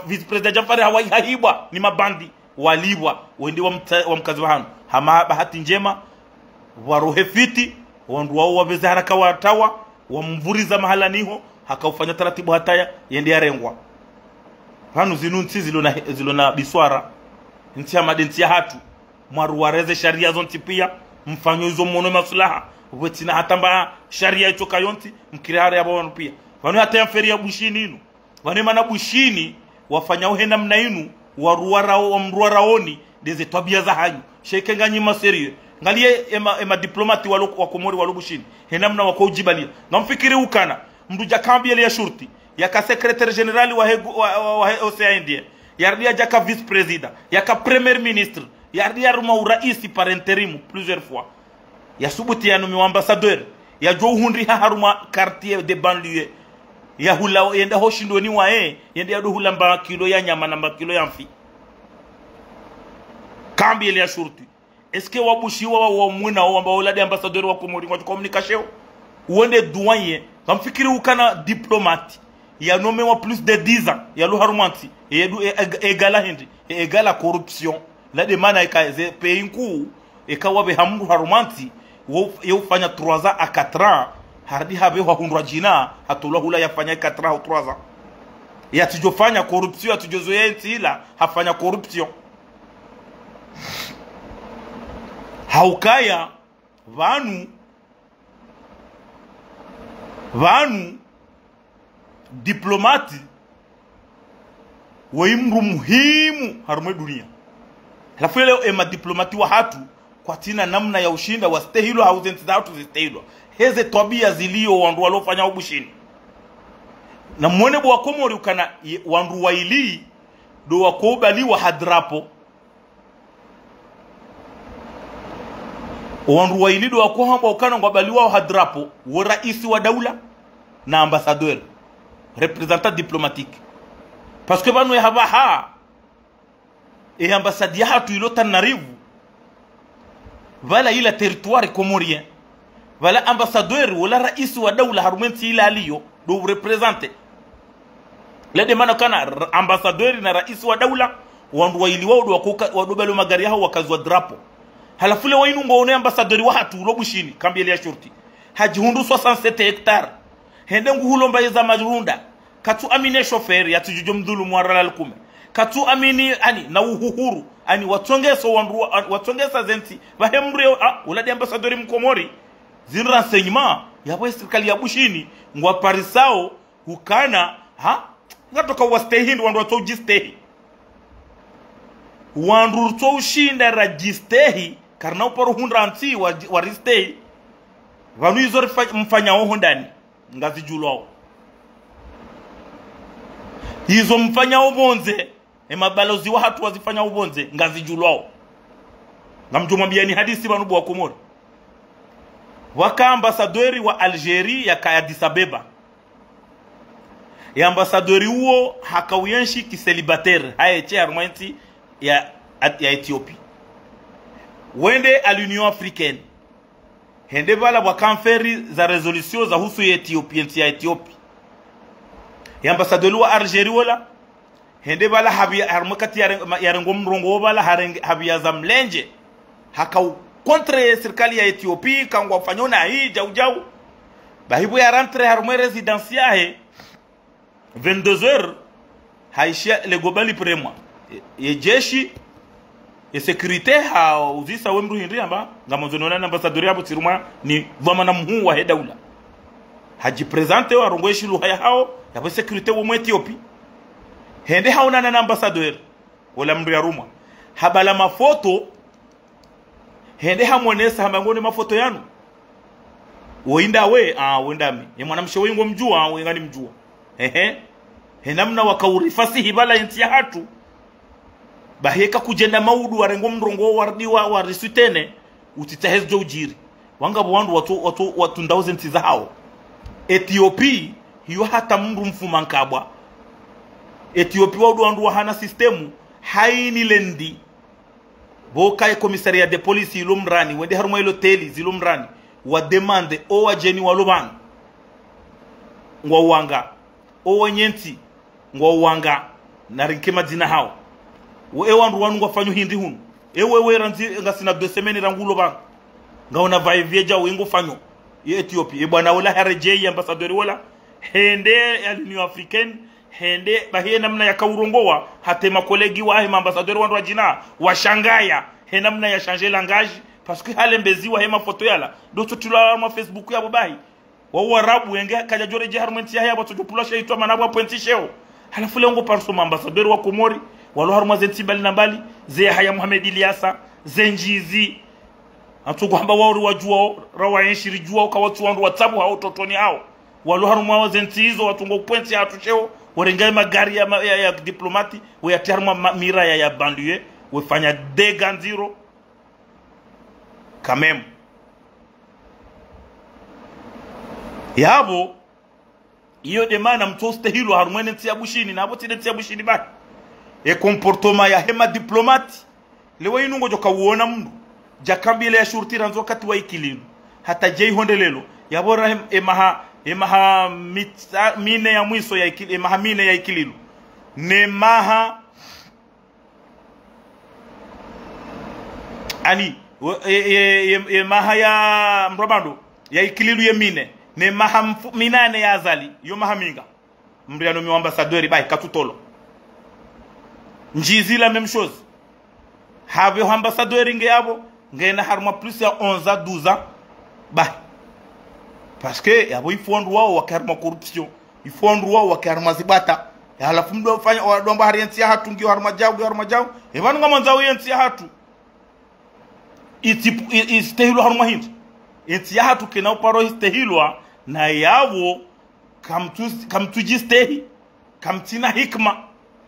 vice president Jamfari hawahibwa ni mabandi walibwa wende wa mkazi wa hanu hama bahati njema warohe fiti wandu wao wabeze haraka watawa wamvuriza mahala niho hakaufanya taratibu hataya yende yarengwa hanu zinu nti zilona biswara nti ya madenti ya hatu maruwareze sharia zonti pia mfanyo hizo mwono masulaha wetina hatamba sharia itoka yonti mkirihari yabo wanu pia wanu hata ya mferi ya bushini inu wanu mana bushini wafanya uhena mna inu waruwaraoni deze tabia za hanyu sheke nganyi maserio ngalie ema diplomati wakomori walubushini hena mna wako ujibalia ngamfikiri ukana mduja kambi ya shurti yaka secretary general wa OCAID yardia jaka vice president yaka premier ministre yardia ruma uraisi par intérim plusieurs fois ya subuti ya numi ambassadeur ya jo hundi haruma quartier de banlieue ya hula yenda hoshindo ni wae yenda ya hula mba kilo ya nyama na mba kilo ya mfi kambi ya shurti eske wabushiwa wa mwina wamba olade ambassadeur wa komori kwa communication uende douanier kamfikiri ukana diplomate ya nommé wa plus de 10 ans ya lo harumanti egala hindi egala corruption la demana ikaze peinku ikawa be hamru harumanti yo fanya 3 ans à 4 ans hardi habe wa hundwa jina hatulwa hula yafanya 4 ans au 3 ans ya tujofanya corruption atujozoyenti ila hafanya corruption haukaya vanu diplomati waimru muhimu harumwe dunia. Halafu leo ema diplomati wa hatu kwa tina namna ya ushinda wa stehilo hauzenti za hatu zistehilo. Heze tabia zilio wandu walofanya ubushini. Na mwene wa Komori ukana wandu wa ili do wakobali wa hadrapo. Wandu wa ili do wakohamba ukana ngwabali wa hadrapo wa raisi wa daula na ambassadeur représentant diplomatique. Parce que banu ya ha et ambassade ya hatu ilota narivu vala ila territoire comorien vala ambassadeur wala raisi wa daula harumenti ila aliyo do representer le demana kana ambassadeur na raisi wa daula wandu wa ili wao wadobelo magari yao wakazwa drapo. Halafu le wainu ngone ambassadeur wa hatu ulobushini kambi ya shurti haji hundu 67 hectares hende nguhulomba yeza majrunda katu amine chauffeur ya tujujo mdhulu mwarala lukume katu amini ani na uhuru ani watongeso wandu watongesa zenti bahemre uladi ambassadeur mkomori zin renseignement ya kwa serikali ya bushini ngwa parisao hukana ngatoka wastehi wandu watojistehi wandu ushinda rajistehi karna uparo hundranti waristehi vanu izo mfanya oho ndani ngazi julwao hizo mfanya ubonze mabalozi wa hatu wazifanya ubonze ngazi julwao ngamjumwambia ni hadisi banubu wa Komori waka ambassadeur wa Algeria ya Addis Abeba ya ambassadeur huo hakawienshi kiselibataire haeche armenti ya Ethiopia wende à l'Union africaine hende bala wakamferi za resolution za husu ya Ethiopia ya ambassadeur wa Algeria wala hende bala habia harmakati ya rengomrongo bala habia za mlenje hakau contre serikali ya Ethiopia kangwa fanyona hii jau bahibu ya rentre harmo residentiaire 22h haishia le gobali prema ye jeshi ye sécurité ha uzisa wemru hindi amba ngamonzonona na ambassadeur ya butiruma ni vama na mhu wa hedaula haji presente wa rongweshi luhaya hao ya sécurité wo Ethiopia hende hauna na ambassadeur wala mru ya Roma habala mafoto hende hamonesa hamangone mafoto yanu woinda we wendami ye mwanamshe wengo mjua wengani mjua henamna wakaurifasihi bala inti ya hatu baheka kujenda maudu warengo mrongo wardiwa warisutene utitahezjo ujiri wanga bwandu watu ndauzenzi za hao Ethiopia hiyo hata mndu mfumankabwa Ethiopia wandu hana sistemu haini lendi boka komisaria de police ilumrani wende haruma ilo teli zilumrani wa demande o wajeni walubani ngwa wanga o wanyenti ngwa wanga na rinkema dina hao we wandu wanu wafanyo hindi hunu ewe ranzi ngasina 2 semaines rangulo ba ngaona vaivieja wengo fanyo ye Ethiopia bwana wala harejei ambassadeur wala hende ya Union Africaine hende bahie namna ya kaurongowa hatema kolegi wa hema ambassadeur wandu wajina washangaya he namna ya changer langage parce que hale mbeziwa hema foto yala doto tula ma Facebook ya babai wa warabu wenge kaja jore jeharmenti ya haba to pulasha itwa manabwa pointi sheo halafu lengo parso ambassadeur wa Komori walo haruma zenti bali na bali ze haya Mohamed Ilyasa zenjizi atuko hamba wao wajua rawa yenshiri jua kwa watu wandu watabu hao totoni hao walo haruma zenti hizo watungo pointi ya tucheo warengai magari ya diplomati wa terma mira ya banlieue wefanya dega nziro kamem yabo iyo demana mtoste hilo harumene ntia bushini na abo tide ntia bushini ba comportement ya hema diplomati lewe inungo joka uona mndu jakambile ya shurti ranzo kati wa ikilinu hata jei hondelelo yabo rahim emaha mine ya mwiso ya ikilinu emaha mine ya ikilinu nemaha ani maha ya mrobando ya ikililu yemine ne maha minane ya azali yo maha minga mbriano mi ambassadeur bai katutolo njizi la même chose have ambassadeur nge yabo ngena harma plus ya 11 à 12 ans bai parce que yabo ifondu wao wakarma corruption ifondu wao wakarma zibata ya halafu mdo fanya wadomba harienti ya hatu ngio harma jau evanu ngama nzao yenti ya hatu istehilwa harma hindi enti ya hatu kena uparo istehilwa na yabo kamtujistehi kamtina hikma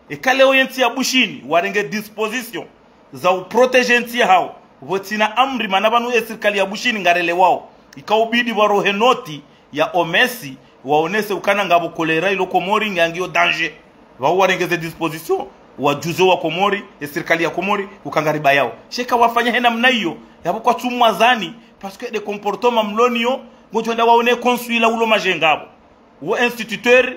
ekaleo yenti ya bushini warenge disposition za uprotege nti hao wotina amri manabanu serikali ya bushini ngarele wao ikaubidi warohe noti ya omesi waonese ukana ngabo kolera ilo Komori ngangio danger wao warengeze disposition wajuzo wa Komori serikali ya Komori ukangariba yao sheka wafanya hena mnayo yabo kwa tumwazani parce que de comportement mlonio ngojo nda waone consuila ulo majengabo wo instituteur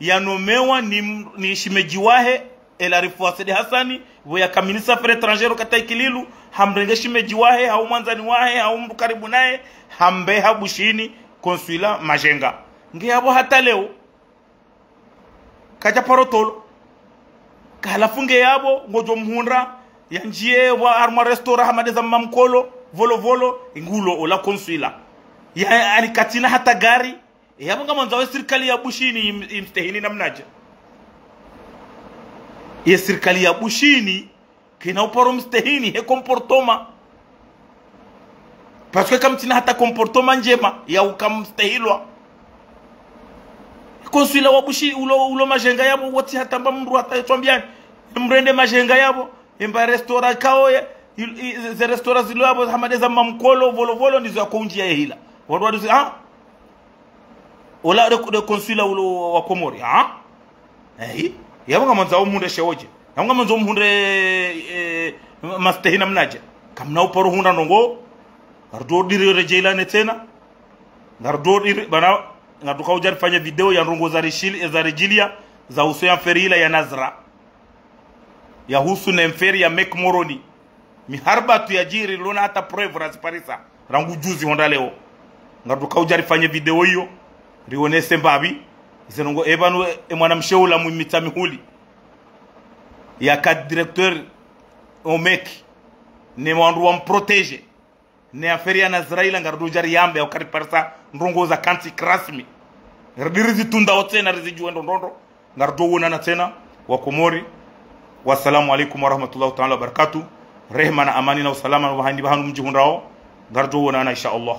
ya nomewa ni shimejiwahe el arifuase de Hassani wo ya kaminisa affaires étrangères kata ikililu hamrenge shimejiwahe au mwanzani wahe au mtu karibu naye hambe habushini consuila majenga ngiyabo hata leo kaja parotolo kalafunge yabo ngojo mhunra yanjie wa arma restaurant hamadeza mamkolo volo ngulo ola consuila ya alikatina hata gari yabo kama nzawe serikali ya bushini imstehini namnaja ya serikali ya bushini kina uparo mstehini he comportoma parce que kama tina hata comportoma njema ya ukamstehilwa consuila wa bushi ulo majenga yabo wati hata mbamru hata twambiani mrende majenga yabo emba restaurant kao ze restaurant zilo yabo hamadeza mamkolo volo ndizo ya kunjia hila wadu ola de consuila ulo wa Komori yabo kama nzao munde sheoje yabo kama nzao munde mastehina mnaje kamna uporo hunda ndongo gardo dire rejeilane tena gardo dire bana ngatuka ujari fanya video ya ndongo za rejilia za uso ya ferila ya Nazra ya husu na mferi ya Mek Moroni miharba tu ya jiri lona hata preuve rasparisa rangu juzi honda leo ngatuka ujari fanya video hiyo rionese mbabi zenongo ebanu mwana msheula mwimita mihuli ya kad directeur Omek ne mwandu wa mprotege ne aferi ya Nazraila ngardu jari yambe au kariparsa ndongo za kanti krasmi ngardirisi tunda wote na riziju ndondo ngardu wona na tena wa Komori. Wassalamu alaikum warahmatullahi ta'ala wabarakatuh. Rehma na amani na usalama wa handi bahanu mji hunrao ngardu wona na insha Allah.